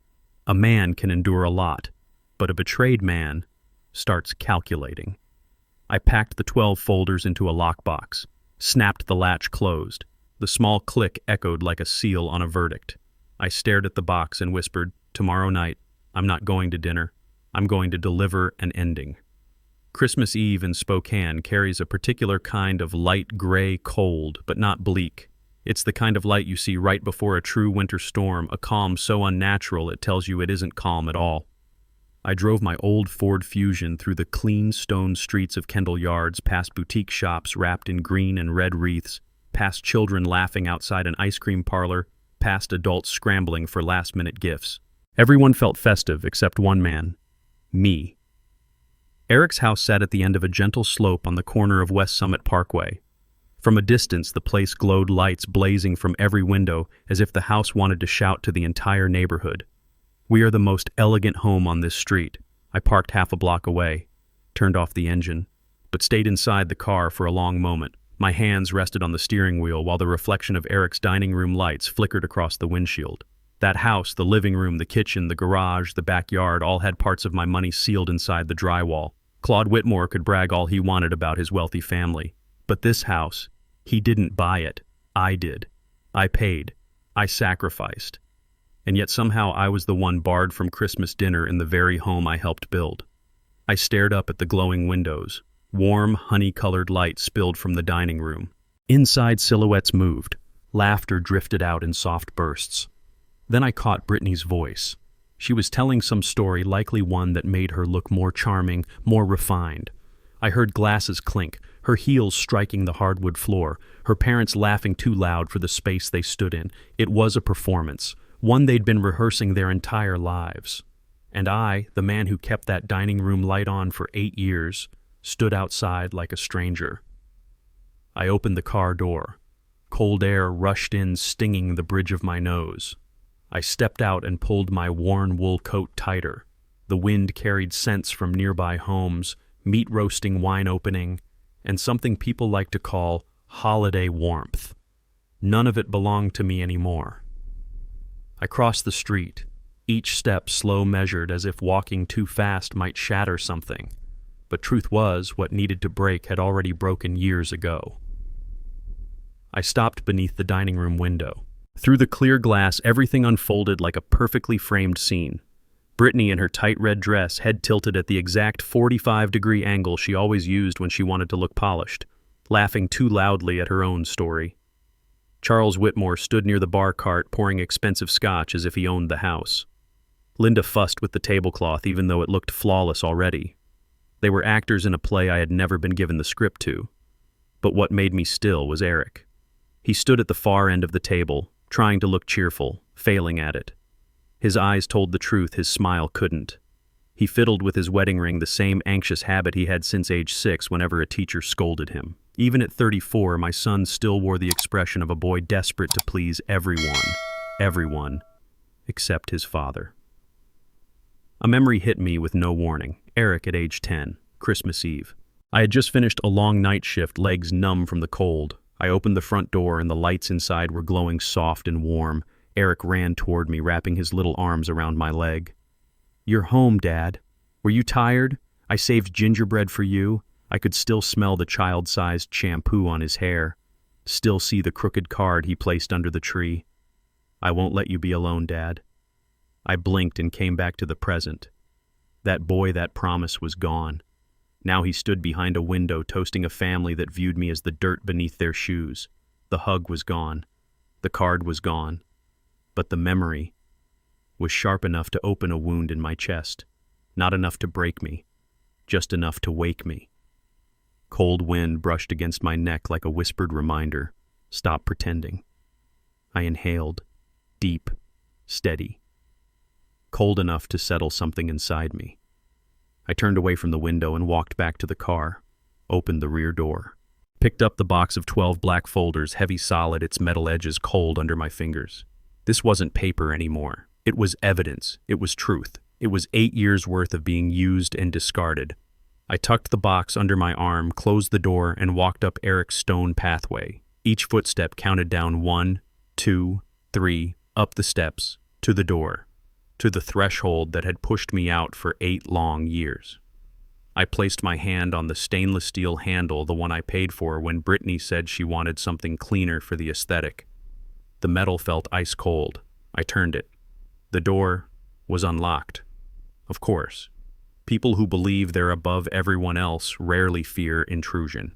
A man can endure a lot, but a betrayed man starts calculating. I packed the 12 folders into a lockbox, snapped the latch closed. The small click echoed like a seal on a verdict. I stared at the box and whispered, "Tomorrow night, I'm not going to dinner. I'm going to deliver an ending." Christmas Eve in Spokane carries a particular kind of light gray cold, but not bleak. It's the kind of light you see right before a true winter storm, a calm so unnatural it tells you it isn't calm at all. I drove my old Ford Fusion through the clean stone streets of Kendall Yards, past boutique shops wrapped in green and red wreaths, past children laughing outside an ice cream parlor, past adults scrambling for last-minute gifts. Everyone felt festive except one man. Me. Eric's house sat at the end of a gentle slope on the corner of West Summit Parkway. From a distance, the place glowed, lights blazing from every window, as if the house wanted to shout to the entire neighborhood. "We are the most elegant home on this street." I parked half a block away, turned off the engine, but stayed inside the car for a long moment. My hands rested on the steering wheel while the reflection of Eric's dining room lights flickered across the windshield. That house, the living room, the kitchen, the garage, the backyard, all had parts of my money sealed inside the drywall. Claude Whitmore could brag all he wanted about his wealthy family. But this house, he didn't buy it. I did. I paid. I sacrificed. And yet somehow I was the one barred from Christmas dinner in the very home I helped build. I stared up at the glowing windows. Warm, honey-colored light spilled from the dining room. Inside, silhouettes moved. Laughter drifted out in soft bursts. Then I caught Brittany's voice. She was telling some story, likely one that made her look more charming, more refined. I heard glasses clink, her heels striking the hardwood floor, her parents laughing too loud for the space they stood in. It was a performance, one they'd been rehearsing their entire lives. And I, the man who kept that dining room light on for 8 years, stood outside like a stranger. I opened the car door. Cold air rushed in, stinging the bridge of my nose. I stepped out and pulled my worn wool coat tighter. The wind carried scents from nearby homes, meat roasting, wine opening, and something people like to call holiday warmth. None of it belonged to me anymore. I crossed the street, each step slow measured as if walking too fast might shatter something. But truth was, what needed to break had already broken years ago. I stopped beneath the dining room window. Through the clear glass, everything unfolded like a perfectly framed scene. Brittany in her tight red dress, head tilted at the exact 45-degree angle she always used when she wanted to look polished, laughing too loudly at her own story. Charles Whitmore stood near the bar cart, pouring expensive scotch as if he owned the house. Linda fussed with the tablecloth, even though it looked flawless already. They were actors in a play I had never been given the script to. But what made me still was Eric. He stood at the far end of the table, trying to look cheerful, failing at it. His eyes told the truth, his smile couldn't. He fiddled with his wedding ring, the same anxious habit he had since age 6 whenever a teacher scolded him. Even at 34, my son still wore the expression of a boy desperate to please everyone, except his father. A memory hit me with no warning. Eric at age 10, Christmas Eve. I had just finished a long night shift, legs numb from the cold. I opened the front door and the lights inside were glowing soft and warm. Eric ran toward me, wrapping his little arms around my leg. "You're home, Dad. Were you tired? I saved gingerbread for you." I could still smell the child-sized shampoo on his hair, still see the crooked card he placed under the tree. "I won't let you be alone, Dad." I blinked and came back to the present. That boy, that promise, was gone. Now he stood behind a window, toasting a family that viewed me as the dirt beneath their shoes. The hug was gone. The card was gone. But the memory was sharp enough to open a wound in my chest. Not enough to break me, just enough to wake me. Cold wind brushed against my neck like a whispered reminder. Stop pretending. I inhaled, deep, steady. Cold enough to settle something inside me. I turned away from the window and walked back to the car, opened the rear door, picked up the box of 12 black folders, heavy solid, its metal edges cold under my fingers. This wasn't paper anymore. It was evidence. It was truth. It was 8 years' worth of being used and discarded. I tucked the box under my arm, closed the door, and walked up Eric's stone pathway. Each footstep counted down 1, 2, 3, up the steps, to the door, to the threshold that had pushed me out for 8 long years. I placed my hand on the stainless steel handle, the one I paid for when Brittany said she wanted something cleaner for the aesthetic. The metal felt ice cold. I turned it. The door was unlocked. Of course. People who believe they're above everyone else rarely fear intrusion.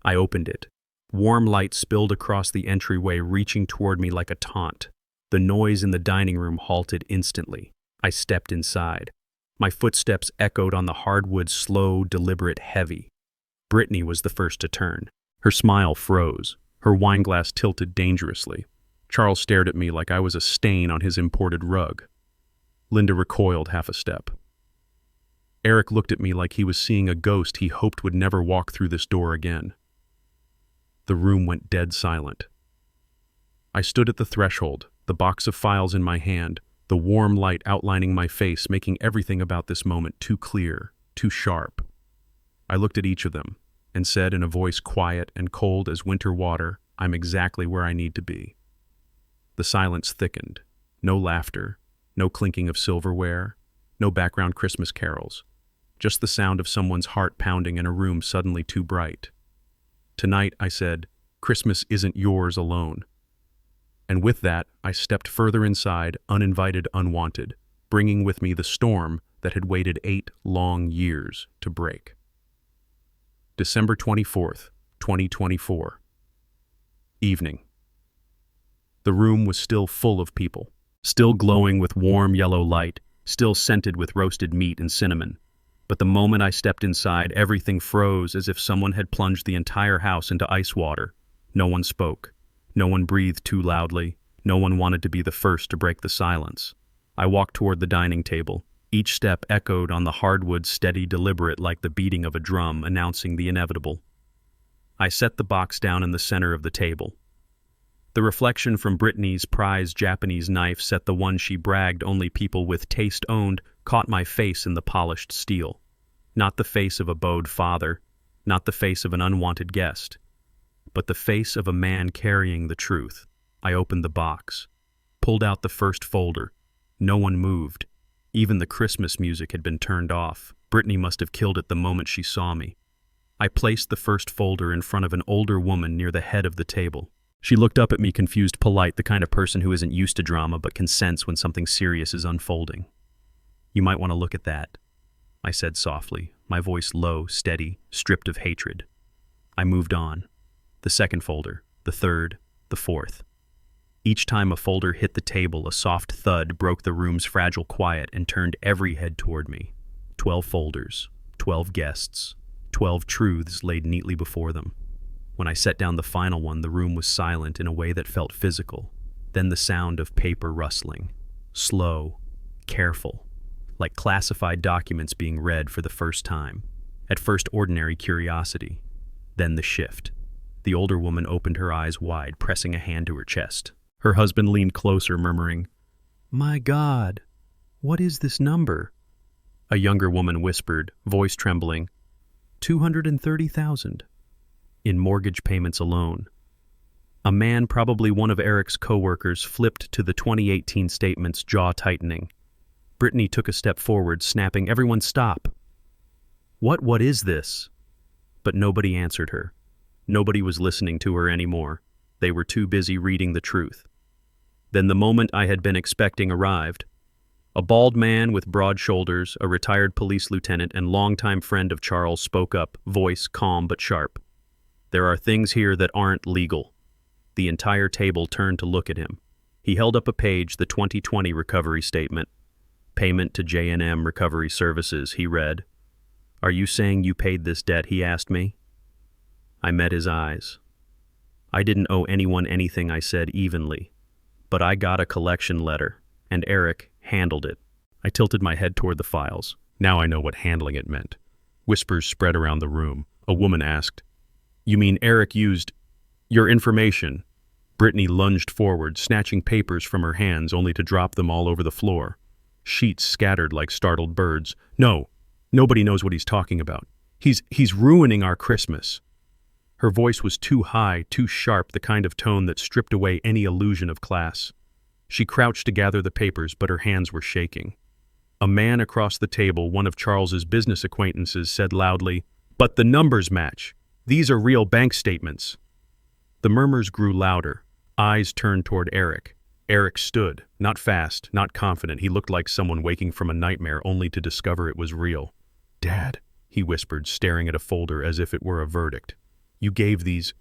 I opened it. Warm light spilled across the entryway, reaching toward me like a taunt. The noise in the dining room halted instantly. I stepped inside. My footsteps echoed on the hardwood, slow, deliberate, heavy. Brittany was the first to turn. Her smile froze. Her wineglass tilted dangerously. Charles stared at me like I was a stain on his imported rug. Linda recoiled half a step. Eric looked at me like he was seeing a ghost he hoped would never walk through this door again. The room went dead silent. I stood at the threshold, the box of files in my hand, the warm light outlining my face, making everything about this moment too clear, too sharp. I looked at each of them and said in a voice quiet and cold as winter water, "I'm exactly where I need to be." The silence thickened. No laughter, no clinking of silverware, no background Christmas carols. Just the sound of someone's heart pounding in a room suddenly too bright. "Tonight," I said, "Christmas isn't yours alone." And with that, I stepped further inside, uninvited, unwanted, bringing with me the storm that had waited 8 long years to break. December 24th, 2024. Evening. The room was still full of people, still glowing with warm yellow light, still scented with roasted meat and cinnamon. But the moment I stepped inside, everything froze as if someone had plunged the entire house into ice water. No one spoke. No one breathed too loudly. No one wanted to be the first to break the silence. I walked toward the dining table. Each step echoed on the hardwood, steady, deliberate, like the beating of a drum, announcing the inevitable. I set the box down in the center of the table. The reflection from Brittany's prized Japanese knife, set the one she bragged only people with taste owned, caught my face in the polished steel. Not the face of a bowed father, not the face of an unwanted guest, but the face of a man carrying the truth. I opened the box, pulled out the first folder. No one moved. Even the Christmas music had been turned off. Brittany must have killed it the moment she saw me. I placed the first folder in front of an older woman near the head of the table. She looked up at me, confused, polite, the kind of person who isn't used to drama but can sense when something serious is unfolding. "You might want to look at that," I said softly, my voice low, steady, stripped of hatred. I moved on. The second folder, the third, the fourth. Each time a folder hit the table, a soft thud broke the room's fragile quiet and turned every head toward me. 12 folders, 12 guests, 12 truths laid neatly before them. When I set down the final one, the room was silent in a way that felt physical. Then the sound of paper rustling. slow, careful, like classified documents being read for the first time. At first, ordinary curiosity, then the shift. The older woman opened her eyes wide, pressing a hand to her chest. Her husband leaned closer, murmuring, "My God, what is this number?" A younger woman whispered, voice trembling, 230,000. In mortgage payments alone. A man, probably one of Eric's co-workers, flipped to the 2018 statements, jaw tightening. Brittany took a step forward, snapping, "Everyone stop!" What is this?" But nobody answered her. Nobody was listening to her anymore. They were too busy reading the truth. Then the moment I had been expecting arrived. A bald man with broad shoulders, a retired police lieutenant and longtime friend of Charles, spoke up, voice calm but sharp. "There are things here that aren't legal." The entire table turned to look at him. He held up a page, the 2020 recovery statement. "Payment to J&M Recovery Services," he read. "Are you saying you paid this debt?" he asked me. I met his eyes. "I didn't owe anyone anything," I said evenly. "But I got a collection letter, and Eric handled it." I tilted my head toward the files. Now I know what handling it meant. Whispers spread around the room. A woman asked, "You mean Eric used your information?" Brittany lunged forward, snatching papers from her hands only to drop them all over the floor. Sheets scattered like startled birds. "No, nobody knows what he's talking about. He's ruining our Christmas." Her voice was too high, too sharp, the kind of tone that stripped away any illusion of class. She crouched to gather the papers, but her hands were shaking. A man across the table, one of Charles's business acquaintances, said loudly, "But the numbers match. These are real bank statements." The murmurs grew louder. Eyes turned toward Eric. Eric stood, not fast, not confident. He looked like someone waking from a nightmare only to discover it was real. "Dad," he whispered, staring at a folder as if it were a verdict. "You gave these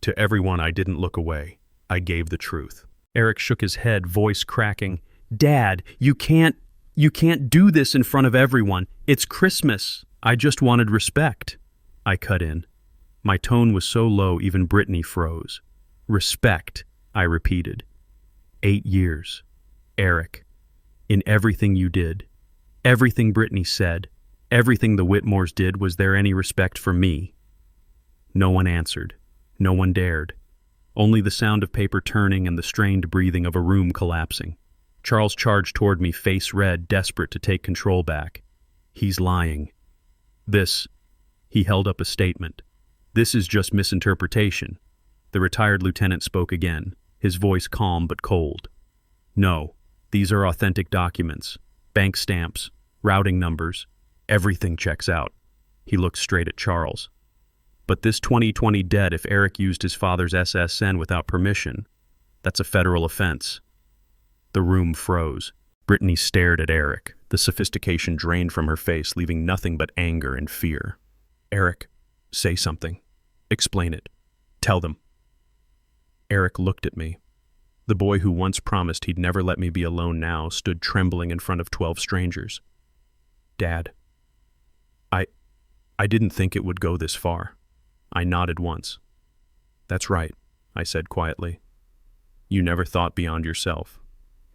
to everyone." I didn't look away. I gave the truth. Eric shook his head, voice cracking. "Dad, you can't do this in front of everyone. It's Christmas. I just wanted respect." I cut in. My tone was so low even Brittany froze. "Respect," I repeated. 8 years. Eric. In everything you did. Everything Brittany said. Everything the Whitmores did. Was there any respect for me? No one answered. No one dared. Only the sound of paper turning and the strained breathing of a room collapsing. Charles charged toward me, face red, desperate to take control back. "He's lying. This," he held up a statement. "This is just misinterpretation." The retired lieutenant spoke again, his voice calm but cold. "No, these are authentic documents. Bank stamps, routing numbers. Everything checks out." He looked straight at Charles. "But this 2020 debt, if Eric used his father's SSN without permission, that's a federal offense." The room froze. Brittany stared at Eric. The sophistication drained from her face, leaving nothing but anger and fear. "Eric, say something. Explain it. Tell them." Eric looked at me. The boy who once promised he'd never let me be alone now stood trembling in front of 12 strangers. "Dad, I didn't think it would go this far." I nodded once. "That's right," I said quietly. "You never thought beyond yourself."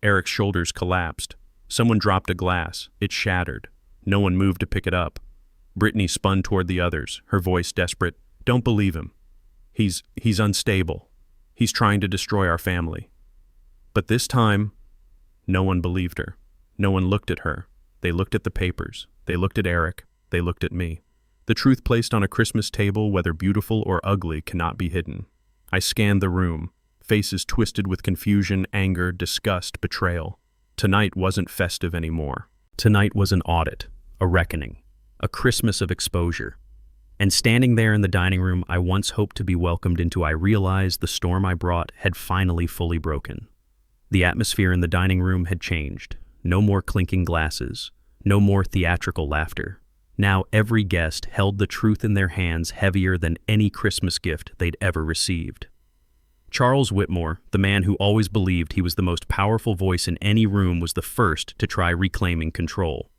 Eric's shoulders collapsed. Someone dropped a glass. It shattered. No one moved to pick it up. Brittany spun toward the others, her voice desperate. "Don't believe him. He's unstable. He's trying to destroy our family." But this time, no one believed her. No one looked at her. They looked at the papers. They looked at Eric. They looked at me. The truth placed on a Christmas table, whether beautiful or ugly, cannot be hidden. I scanned the room, faces twisted with confusion, anger, disgust, betrayal. Tonight wasn't festive anymore. Tonight was an audit, a reckoning, a Christmas of exposure. And standing there in the dining room I once hoped to be welcomed into, I realized the storm I brought had finally fully broken. The atmosphere in the dining room had changed. No more clinking glasses, no more theatrical laughter. Now every guest held the truth in their hands, heavier than any Christmas gift they'd ever received. Charles Whitmore, the man who always believed he was the most powerful voice in any room, was the first to try reclaiming control.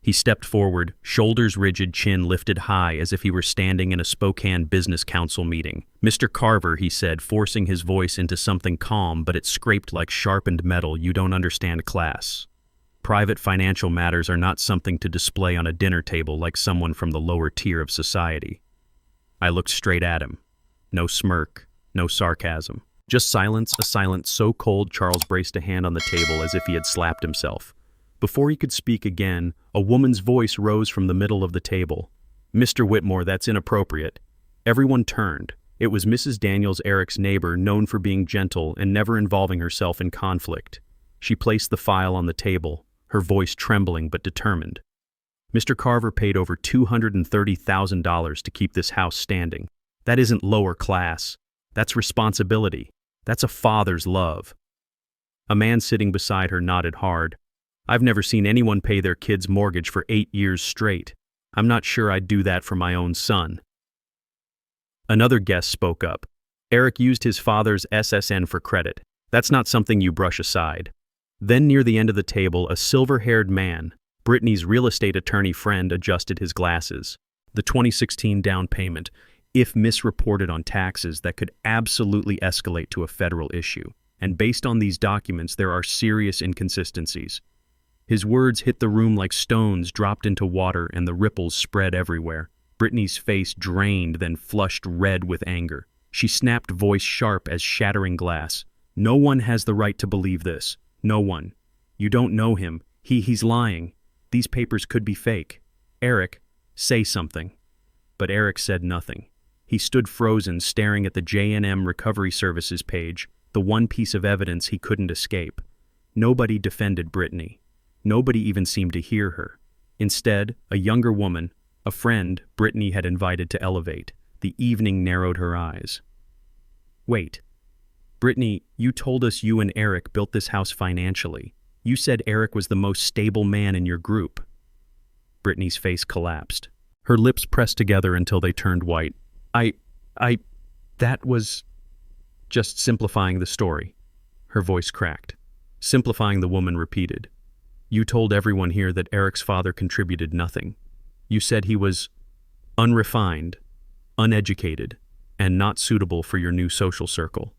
He stepped forward, shoulders rigid, chin lifted high as if he were standing in a Spokane Business Council meeting. "Mr. Carver," he said, forcing his voice into something calm, but it scraped like sharpened metal, "you don't understand class. Private financial matters are not something to display on a dinner table like someone from the lower tier of society." I looked straight at him. No smirk, no sarcasm. Just silence, a silence so cold Charles braced a hand on the table as if he had slapped himself. Before he could speak again, a woman's voice rose from the middle of the table. "Mr. Whitmore, that's inappropriate." Everyone turned. It was Mrs. Daniels, Eric's neighbor, known for being gentle and never involving herself in conflict. She placed the file on the table, her voice trembling but determined. "Mr. Carver paid over $230,000 to keep this house standing. That isn't lower class. That's responsibility. That's a father's love." A man sitting beside her nodded hard. "I've never seen anyone pay their kid's mortgage for 8 years straight. I'm not sure I'd do that for my own son." Another guest spoke up. "Eric used his father's SSN for credit. That's not something you brush aside." Then near the end of the table, a silver-haired man, Brittany's real estate attorney friend, adjusted his glasses. "The 2016 down payment, if misreported on taxes, that could absolutely escalate to a federal issue. And based on these documents, there are serious inconsistencies." His words hit the room like stones dropped into water, and the ripples spread everywhere. Brittany's face drained, then flushed red with anger. She snapped, voice sharp as shattering glass. "No one has the right to believe this. No one. You don't know him. He's lying. These papers could be fake. Eric, say something." But Eric said nothing. He stood frozen, staring at the J&M Recovery Services page, the one piece of evidence he couldn't escape. Nobody defended Brittany. Nobody even seemed to hear her. Instead, a younger woman, a friend Brittany had invited to elevate. The evening narrowed her eyes. "Wait. Brittany, you told us you and Eric built this house financially. You said Eric was the most stable man in your group." Brittany's face collapsed. Her lips pressed together until they turned white. That was just simplifying the story." Her voice cracked. Simplifying, the woman repeated. "You told everyone here that Eric's father contributed nothing. You said he was unrefined, uneducated, and not suitable for your new social circle."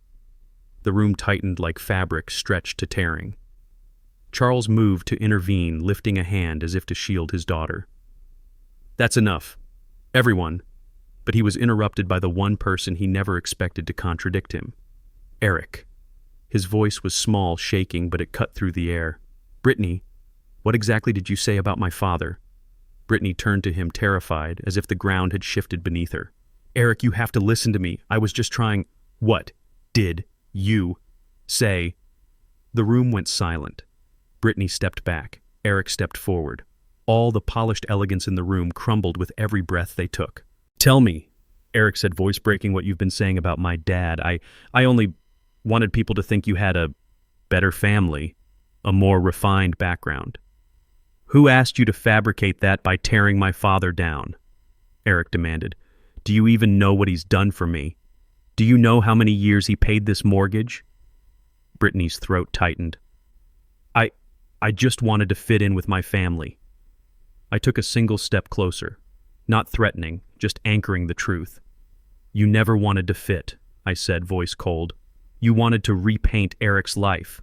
The room tightened like fabric stretched to tearing. Charles moved to intervene, lifting a hand as if to shield his daughter. "That's enough. Everyone." But he was interrupted by the one person he never expected to contradict him. Eric. His voice was small, shaking, but it cut through the air. "Brittany, what exactly did you say about my father?" Brittany turned to him, terrified, as if the ground had shifted beneath her. "Eric, you have to listen to me. I was just trying—" "What did you say?" The room went silent. Brittany stepped back. Eric stepped forward. All the polished elegance in the room crumbled with every breath they took. "Tell me," Eric said, voice breaking, "what you've been saying about my dad. I only wanted people to think you had a better family, a more refined background." "Who asked you to fabricate that by tearing my father down?" Eric demanded. "Do you even know what he's done for me? Do you know how many years he paid this mortgage?" Brittany's throat tightened. I just wanted to fit in with my family." I took a single step closer, not threatening, just anchoring the truth. "You never wanted to fit," I said, voice cold. "You wanted to repaint Eric's life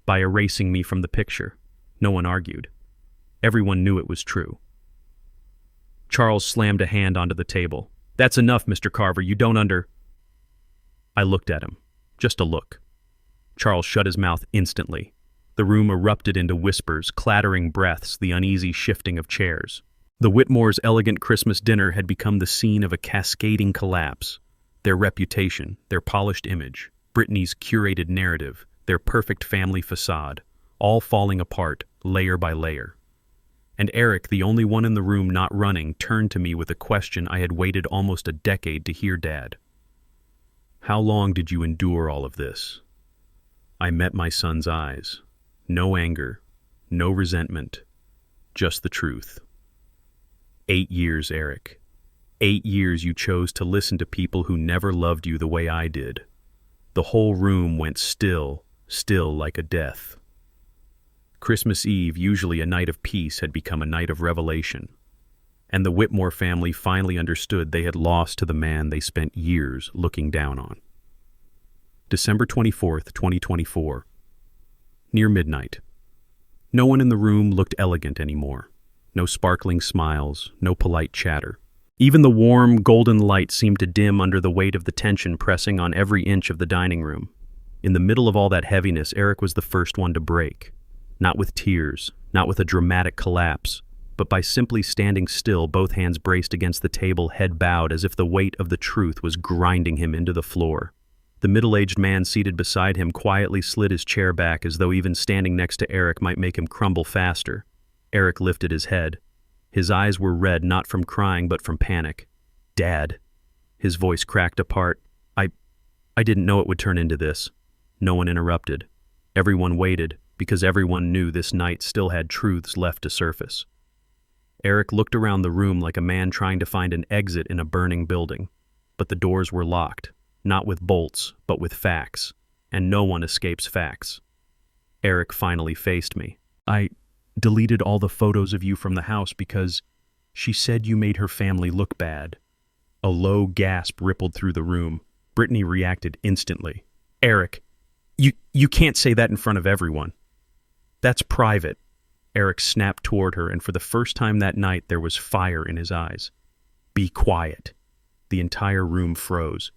by erasing me from the picture." No one argued. Everyone knew it was true. Charles slammed a hand onto the table. "That's enough, Mr. Carver. You don't under—" I looked at him. Just a look. Charles shut his mouth instantly. The room erupted into whispers, clattering breaths, the uneasy shifting of chairs. The Whitmore's elegant Christmas dinner had become the scene of a cascading collapse. Their reputation, their polished image, Brittany's curated narrative, their perfect family facade, all falling apart, layer by layer. And Eric, the only one in the room not running, turned to me with a question I had waited almost a decade to hear, "Dad, how long did you endure all of this?" I met my son's eyes. No anger, no resentment, just the truth. 8 years, Eric. 8 years you chose to listen to people who never loved you the way I did. The whole room went still like a death. Christmas Eve, usually a night of peace, had become a night of revelation. And the Whitmore family finally understood they had lost to the man they spent years looking down on. December 24th, 2024. Near midnight. No one in the room looked elegant anymore. No sparkling smiles, no polite chatter. Even the warm, golden light seemed to dim under the weight of the tension pressing on every inch of the dining room. In the middle of all that heaviness, Eric was the first one to break. Not with tears, not with a dramatic collapse, but by simply standing still, both hands braced against the table, head bowed, as if the weight of the truth was grinding him into the floor. The middle-aged man seated beside him quietly slid his chair back, as though even standing next to Eric might make him crumble faster. Eric lifted his head. His eyes were red, not from crying, but from panic. "Dad." His voice cracked apart. I didn't know it would turn into this." No one interrupted. Everyone waited, because everyone knew this night still had truths left to surface. Eric looked around the room like a man trying to find an exit in a burning building. But the doors were locked, not with bolts, but with facts. And no one escapes facts. Eric finally faced me. "I deleted all the photos of you from the house because she said you made her family look bad." A low gasp rippled through the room. Brittany reacted instantly. "Eric, you can't say that in front of everyone. That's private." Eric snapped toward her, and for the first time that night there was fire in his eyes. "Be quiet." The entire room froze.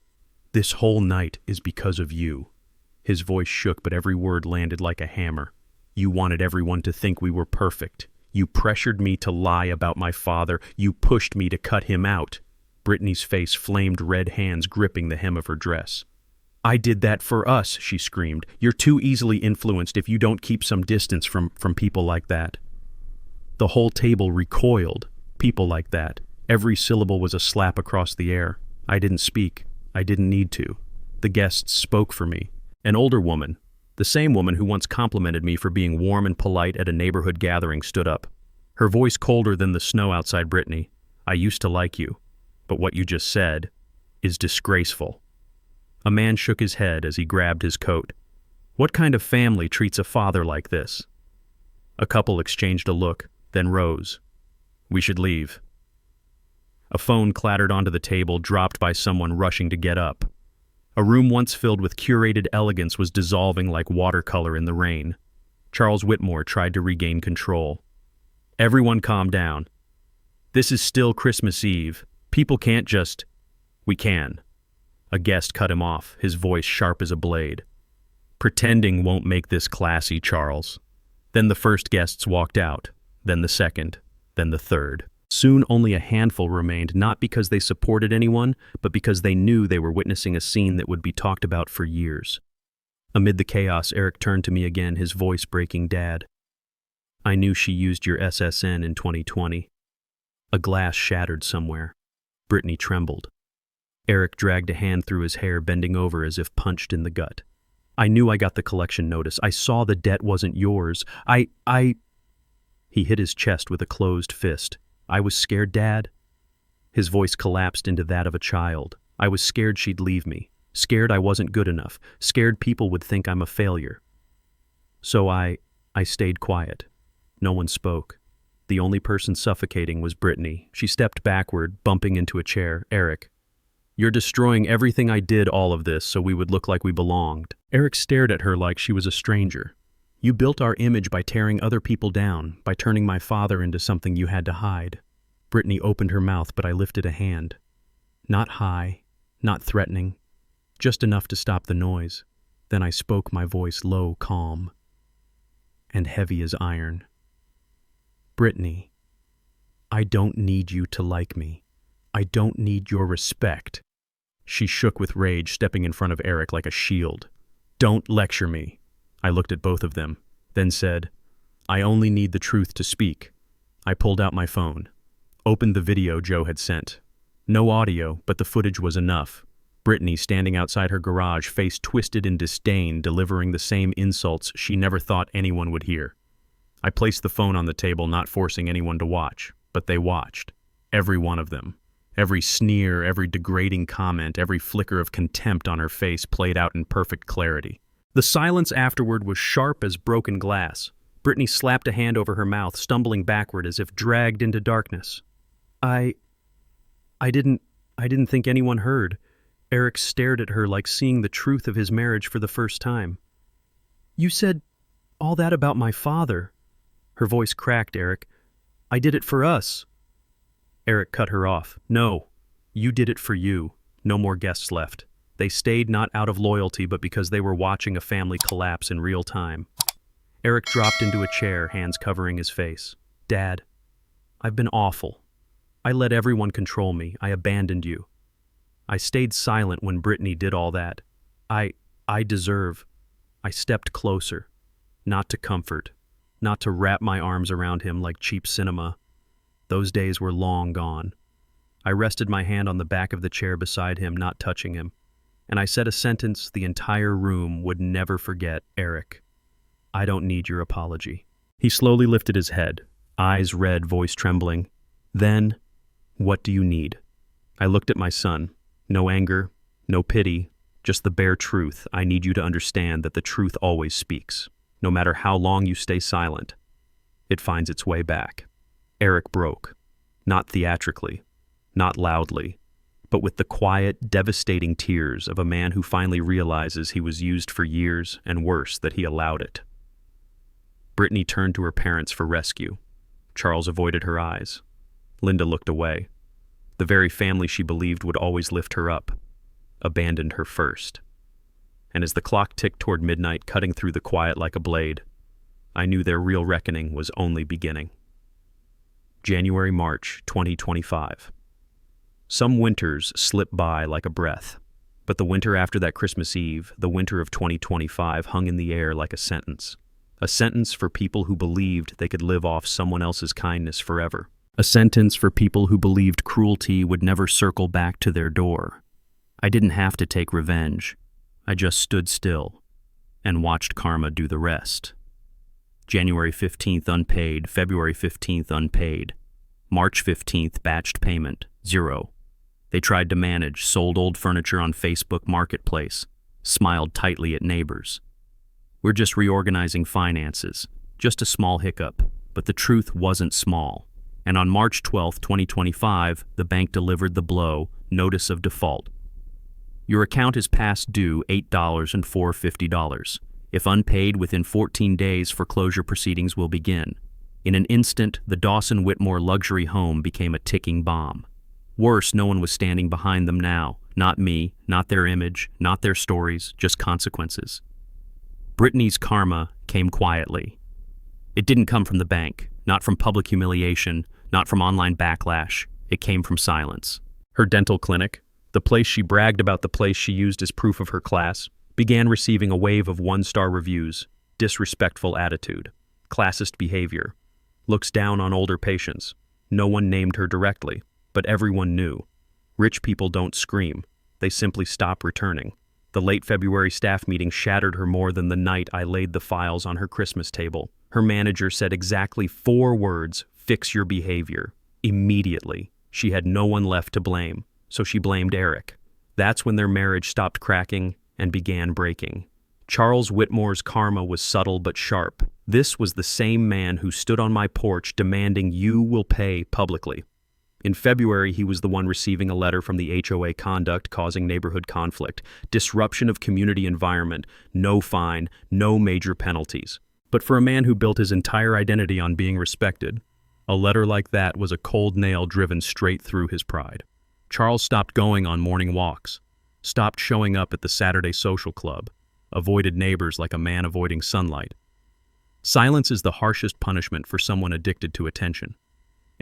"This whole night is because of you." His voice shook, but every word landed like a hammer. "You wanted everyone to think we were perfect. You pressured me to lie about my father. You pushed me to cut him out." Brittany's face flamed, red hands gripping the hem of her dress. "I did that for us," she screamed. "You're too easily influenced if you don't keep some distance from people like that." The whole table recoiled. People like that. Every syllable was a slap across the air. I didn't speak. I didn't need to. The guests spoke for me. An older woman, the same woman who once complimented me for being warm and polite at a neighborhood gathering, stood up. Her voice colder than the snow outside Brittany. "I used to like you, but what you just said is disgraceful." A man shook his head as he grabbed his coat. "What kind of family treats a father like this?" A couple exchanged a look, then rose. "We should leave." A phone clattered onto the table, dropped by someone rushing to get up. A room once filled with curated elegance was dissolving like watercolor in the rain. Charles Whitmore tried to regain control. "Everyone calm down. This is still Christmas Eve. People can't just—" "We can." A guest cut him off, his voice sharp as a blade. "Pretending won't make this classy, Charles." Then the first guests walked out, then the second, then the third. Soon only a handful remained, not because they supported anyone, but because they knew they were witnessing a scene that would be talked about for years. Amid the chaos, Eric turned to me again, his voice breaking. "Dad, I knew she used your SSN in 2020. A glass shattered somewhere." Brittany trembled. Eric dragged a hand through his hair, bending over as if punched in the gut. "I knew I got the collection notice. I saw the debt wasn't yours. I... He hit his chest with a closed fist. "I was scared, Dad." His voice collapsed into that of a child. "I was scared she'd leave me. Scared I wasn't good enough. Scared people would think I'm a failure. So I stayed quiet." No one spoke. The only person suffocating was Brittany. She stepped backward, bumping into a chair. "Eric, you're destroying everything I did, all of this, so we would look like we belonged." Eric stared at her like she was a stranger. "You built our image by tearing other people down, by turning my father into something you had to hide." Brittany opened her mouth, but I lifted a hand. Not high, not threatening, just enough to stop the noise. Then I spoke, my voice low, calm, and heavy as iron. "Brittany, I don't need you to like me. I don't need your respect." She shook with rage, stepping in front of Eric like a shield. "Don't lecture me." I looked at both of them, then said, "I only need the truth to speak." I pulled out my phone, opened the video Joe had sent. No audio, but the footage was enough. Brittany standing outside her garage, face twisted in disdain, delivering the same insults she never thought anyone would hear. I placed the phone on the table, not forcing anyone to watch, but they watched. Every one of them. Every sneer, every degrading comment, every flicker of contempt on her face played out in perfect clarity. The silence afterward was sharp as broken glass. Brittany slapped a hand over her mouth, stumbling backward as if dragged into darkness. I didn't think anyone heard. Eric stared at her like seeing the truth of his marriage for the first time. You said all that about my father. Her voice cracked, Eric. I did it for us. Eric cut her off. No, you did it for you. No more guests left. They stayed not out of loyalty, but because they were watching a family collapse in real time. Eric dropped into a chair, hands covering his face. Dad, I've been awful. I let everyone control me. I abandoned you. I stayed silent when Brittany did all that. I deserve. I stepped closer. Not to comfort. Not to wrap my arms around him like cheap cinema. Those days were long gone. I rested my hand on the back of the chair beside him, not touching him. And I said a sentence the entire room would never forget. Eric, I don't need your apology. He slowly lifted his head, eyes red, voice trembling. Then, what do you need? I looked at my son. No anger, no pity, just the bare truth. I need you to understand that the truth always speaks. No matter how long you stay silent, it finds its way back. Eric broke. Not theatrically, not loudly, but with the quiet, devastating tears of a man who finally realizes he was used for years, and worse, that he allowed it. Brittany turned to her parents for rescue. Charles avoided her eyes. Linda looked away. The very family she believed would always lift her up, abandoned her first. And as the clock ticked toward midnight, cutting through the quiet like a blade, I knew their real reckoning was only beginning. January-March 2025. Some winters slip by like a breath, but the winter after that Christmas Eve, the winter of 2025, hung in the air like a sentence. A sentence for people who believed they could live off someone else's kindness forever. A sentence for people who believed cruelty would never circle back to their door. I didn't have to take revenge. I just stood still and watched karma do the rest. January 15th unpaid, February 15th unpaid, March 15th batched payment, 0. They tried to manage, sold old furniture on Facebook Marketplace, smiled tightly at neighbors. We're just reorganizing finances, just a small hiccup, but the truth wasn't small. And on March 12, 2025, the bank delivered the blow, notice of default. Your account is past due $8 and $450. If unpaid within 14 days, foreclosure proceedings will begin. In an instant, the Dawson Whitmore luxury home became a ticking bomb. Worse, no one was standing behind them now. Not me, not their image, not their stories, just consequences. Brittany's karma came quietly. It didn't come from the bank. Not from public humiliation, not from online backlash. It came from silence. Her dental clinic, the place she bragged about, the place she used as proof of her class, began receiving a wave of one-star reviews, disrespectful attitude, classist behavior, looks down on older patients. No one named her directly, but everyone knew. Rich people don't scream. They simply stop returning. The late February staff meeting shattered her more than the night I laid the files on her Christmas table. Her manager said exactly 4 words, fix your behavior. Immediately, she had no one left to blame, so she blamed Eric. That's when their marriage stopped cracking and began breaking. Charles Whitmore's karma was subtle but sharp. This was the same man who stood on my porch demanding you will pay publicly. In February, he was the one receiving a letter from the HOA conduct causing neighborhood conflict, disruption of community environment, no fine, no major penalties. But for a man who built his entire identity on being respected, a letter like that was a cold nail driven straight through his pride. Charles stopped going on morning walks, stopped showing up at the Saturday social club, avoided neighbors like a man avoiding sunlight. Silence is the harshest punishment for someone addicted to attention.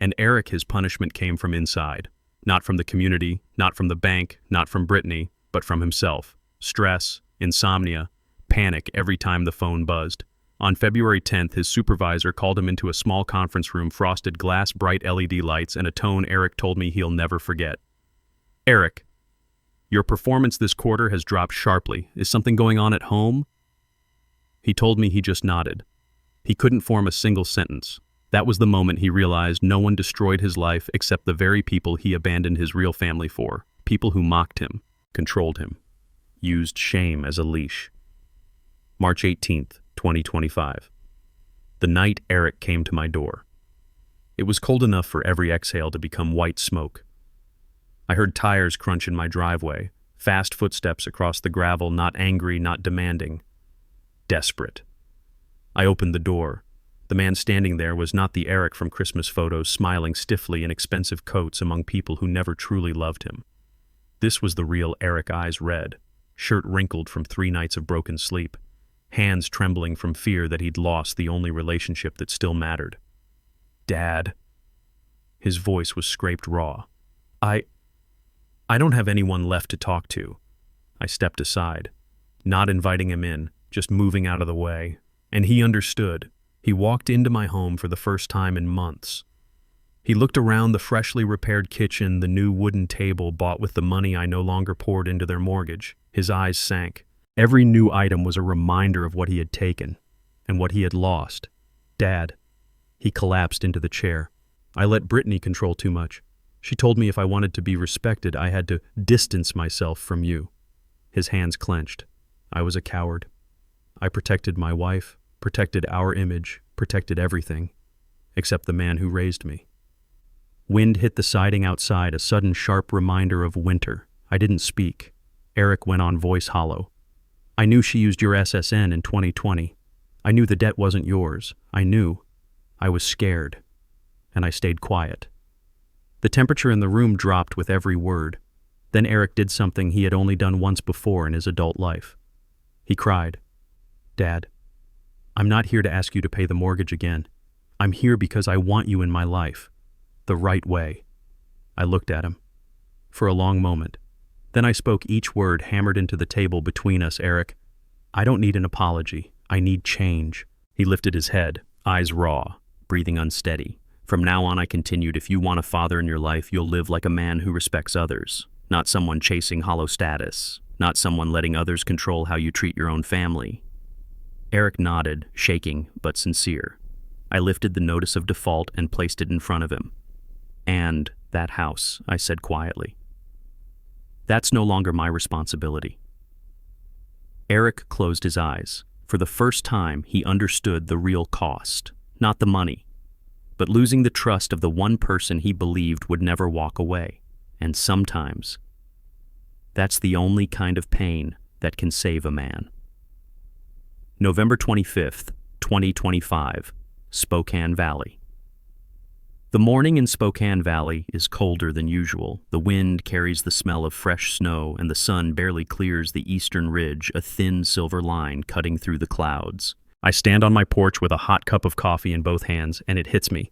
And Eric, his punishment came from inside. Not from the community, not from the bank, not from Brittany, but from himself. Stress, insomnia, panic every time the phone buzzed. On February 10th, his supervisor called him into a small conference room, frosted glass, bright LED lights, and a tone Eric told me he'll never forget. Eric, your performance this quarter has dropped sharply. Is something going on at home? He told me. He just nodded. He couldn't form a single sentence. That was the moment he realized no one destroyed his life except the very people he abandoned his real family for. People who mocked him, controlled him, used shame as a leash. March 18th, 2025. The night Eric came to my door. It was cold enough for every exhale to become white smoke. I heard tires crunch in my driveway, fast footsteps across the gravel, not angry, not demanding. Desperate. I opened the door. The man standing there was not the Eric from Christmas photos, smiling stiffly in expensive coats among people who never truly loved him. This was the real Eric, eyes red, shirt wrinkled from 3 nights of broken sleep, hands trembling from fear that he'd lost the only relationship that still mattered. Dad. His voice was scraped raw. I don't have anyone left to talk to. I stepped aside, not inviting him in, just moving out of the way. And he understood. He walked into my home for the first time in months. He looked around the freshly repaired kitchen, the new wooden table bought with the money I no longer poured into their mortgage. His eyes sank. Every new item was a reminder of what he had taken and what he had lost. Dad. He collapsed into the chair. I let Brittany control too much. She told me if I wanted to be respected, I had to distance myself from you. His hands clenched. I was a coward. I protected my wife, protected our image, protected everything, except the man who raised me. Wind hit the siding outside, a sudden sharp reminder of winter. I didn't speak. Eric went on, voice hollow. I knew she used your SSN in 2020. I knew the debt wasn't yours. I knew. I was scared. And I stayed quiet. The temperature in the room dropped with every word. Then Eric did something he had only done once before in his adult life. He cried, Dad, I'm not here to ask you to pay the mortgage again. I'm here because I want you in my life. The right way. I looked at him. For a long moment. Then I spoke each word hammered into the table between us. Eric, I don't need an apology. I need change. He lifted his head, eyes raw, breathing unsteady. From now on, I continued, if you want a father in your life, you'll live like a man who respects others, not someone chasing hollow status, not someone letting others control how you treat your own family. Eric nodded, shaking but sincere. I lifted the notice of default and placed it in front of him. And that house, I said quietly. That's no longer my responsibility. Eric closed his eyes. For the first time, he understood the real cost, not the money, but losing the trust of the one person he believed would never walk away. And sometimes, that's the only kind of pain that can save a man. November 25th, 2025, Spokane Valley. The morning in Spokane Valley is colder than usual. The wind carries the smell of fresh snow, and the sun barely clears the eastern ridge, a thin silver line cutting through the clouds. I stand on my porch with a hot cup of coffee in both hands, and it hits me.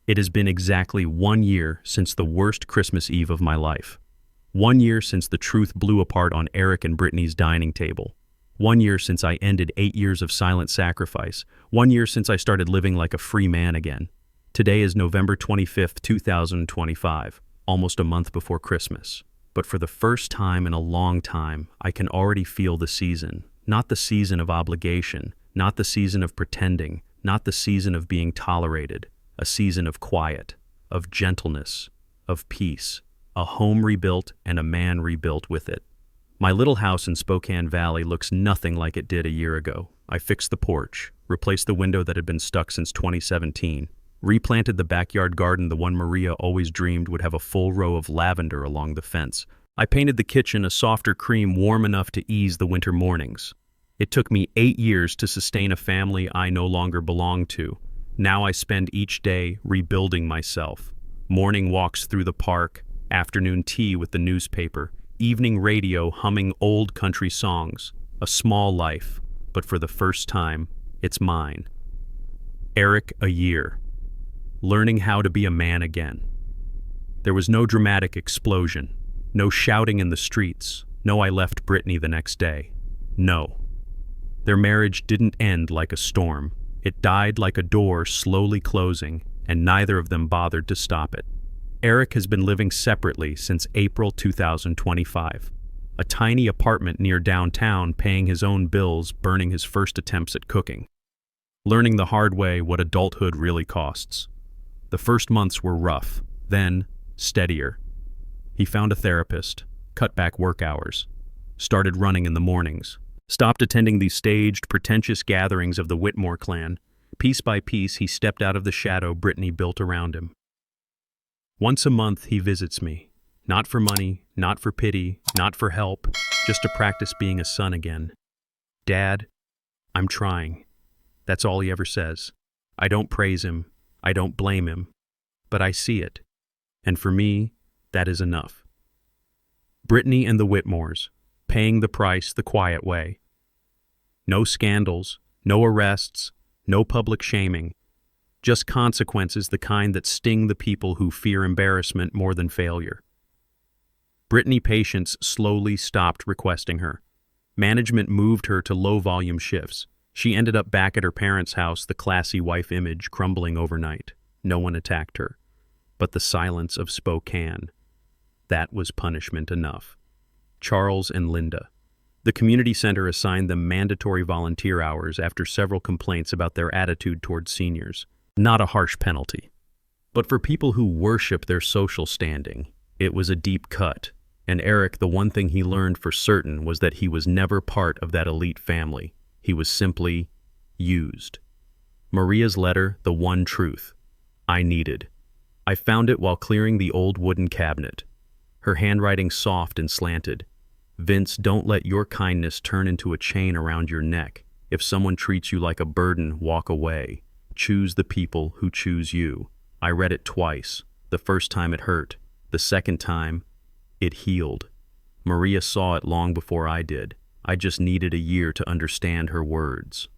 It has been exactly 1 year since the worst Christmas Eve of my life. 1 year since the truth blew apart on Eric and Brittany's dining table. 1 year since I ended 8 years of silent sacrifice. 1 year since I started living like a free man again. Today is November 25th, 2025, almost a month before Christmas. But for the first time in a long time, I can already feel the season. Not the season of obligation, not the season of pretending, not the season of being tolerated. A season of quiet, of gentleness, of peace. A home rebuilt and a man rebuilt with it. My little house in Spokane Valley looks nothing like it did a year ago. I fixed the porch, replaced the window that had been stuck since 2017, replanted the backyard garden, the one Maria always dreamed would have a full row of lavender along the fence. I painted the kitchen a softer cream warm enough to ease the winter mornings. It took me 8 years to sustain a family I no longer belonged to. Now I spend each day rebuilding myself. Morning walks through the park, afternoon tea with the newspaper, evening radio humming old country songs. A small life, but for the first time, it's mine. Eric, a year. Learning how to be a man again. There was no dramatic explosion, no shouting in the streets, no I left Brittany the next day. No. Their marriage didn't end like a storm. It died like a door slowly closing, and neither of them bothered to stop it. Eric has been living separately since April 2025. A tiny apartment near downtown, paying his own bills, burning his first attempts at cooking. Learning the hard way what adulthood really costs. The first months were rough, then steadier. He found a therapist, cut back work hours, started running in the mornings, stopped attending these staged, pretentious gatherings of the Whitmore clan, Piece by piece, he stepped out of the shadow Brittany built around him. Once a month, he visits me. Not for money, not for pity, not for help, just to practice being a son again. Dad, I'm trying. That's all he ever says. I don't praise him. I don't blame him. But I see it. And for me, that is enough. Brittany and the Whitmores, paying the price the quiet way. No scandals, no arrests, no public shaming. Just consequences, the kind that sting the people who fear embarrassment more than failure. Brittany patients slowly stopped requesting her. Management moved her to low-volume shifts. She ended up back at her parents' house, the classy wife image crumbling overnight. No one attacked her. But the silence of Spokane. That was punishment enough. Charles and Linda. The community center assigned them mandatory volunteer hours after several complaints about their attitude towards seniors. Not a harsh penalty. But for people who worship their social standing, it was a deep cut. And Eric, the one thing he learned for certain was that he was never part of that elite family. He was simply used. Maria's letter, the one truth I needed. I found it while clearing the old wooden cabinet. Her handwriting soft and slanted. Vince, don't let your kindness turn into a chain around your neck. If someone treats you like a burden, walk away. Choose the people who choose you. I read it twice. The first time it hurt. The second time, it healed. Maria saw it long before I did. I just needed a year to understand her words.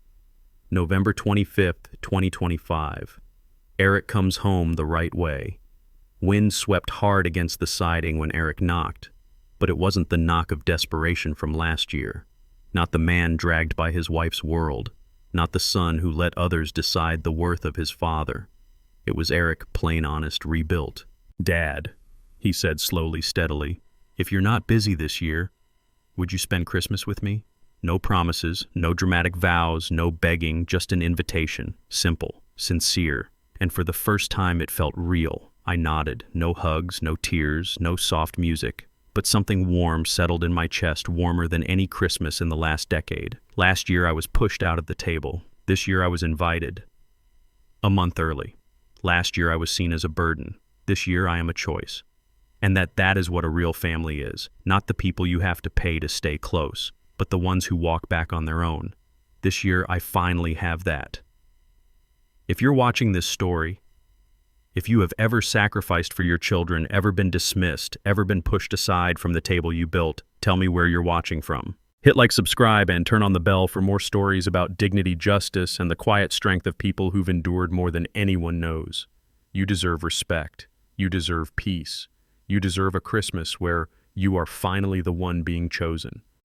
November 25th, 2025. Eric comes home the right way. Wind swept hard against the siding when Eric knocked, but it wasn't the knock of desperation from last year. Not the man dragged by his wife's world. Not the son who let others decide the worth of his father. It was Eric, plain honest, rebuilt. Dad, he said slowly, steadily, if you're not busy this year, would you spend Christmas with me? No promises, no dramatic vows, no begging, just an invitation. Simple, sincere. And for the first time it felt real. I nodded. No hugs, no tears, no soft music. But something warm settled in my chest, warmer than any Christmas in the last decade. Last year I was pushed out of the table. This year I was invited. A month early. Last year I was seen as a burden. This year I am a choice. And that is what a real family is. Not the people you have to pay to stay close, but the ones who walk back on their own. This year I finally have that. If you're watching this story, if you have ever sacrificed for your children, ever been dismissed, ever been pushed aside from the table you built, tell me where you're watching from. Hit like, subscribe, and turn on the bell for more stories about dignity, justice, and the quiet strength of people who've endured more than anyone knows. You deserve respect. You deserve peace. You deserve a Christmas where you are finally the one being chosen.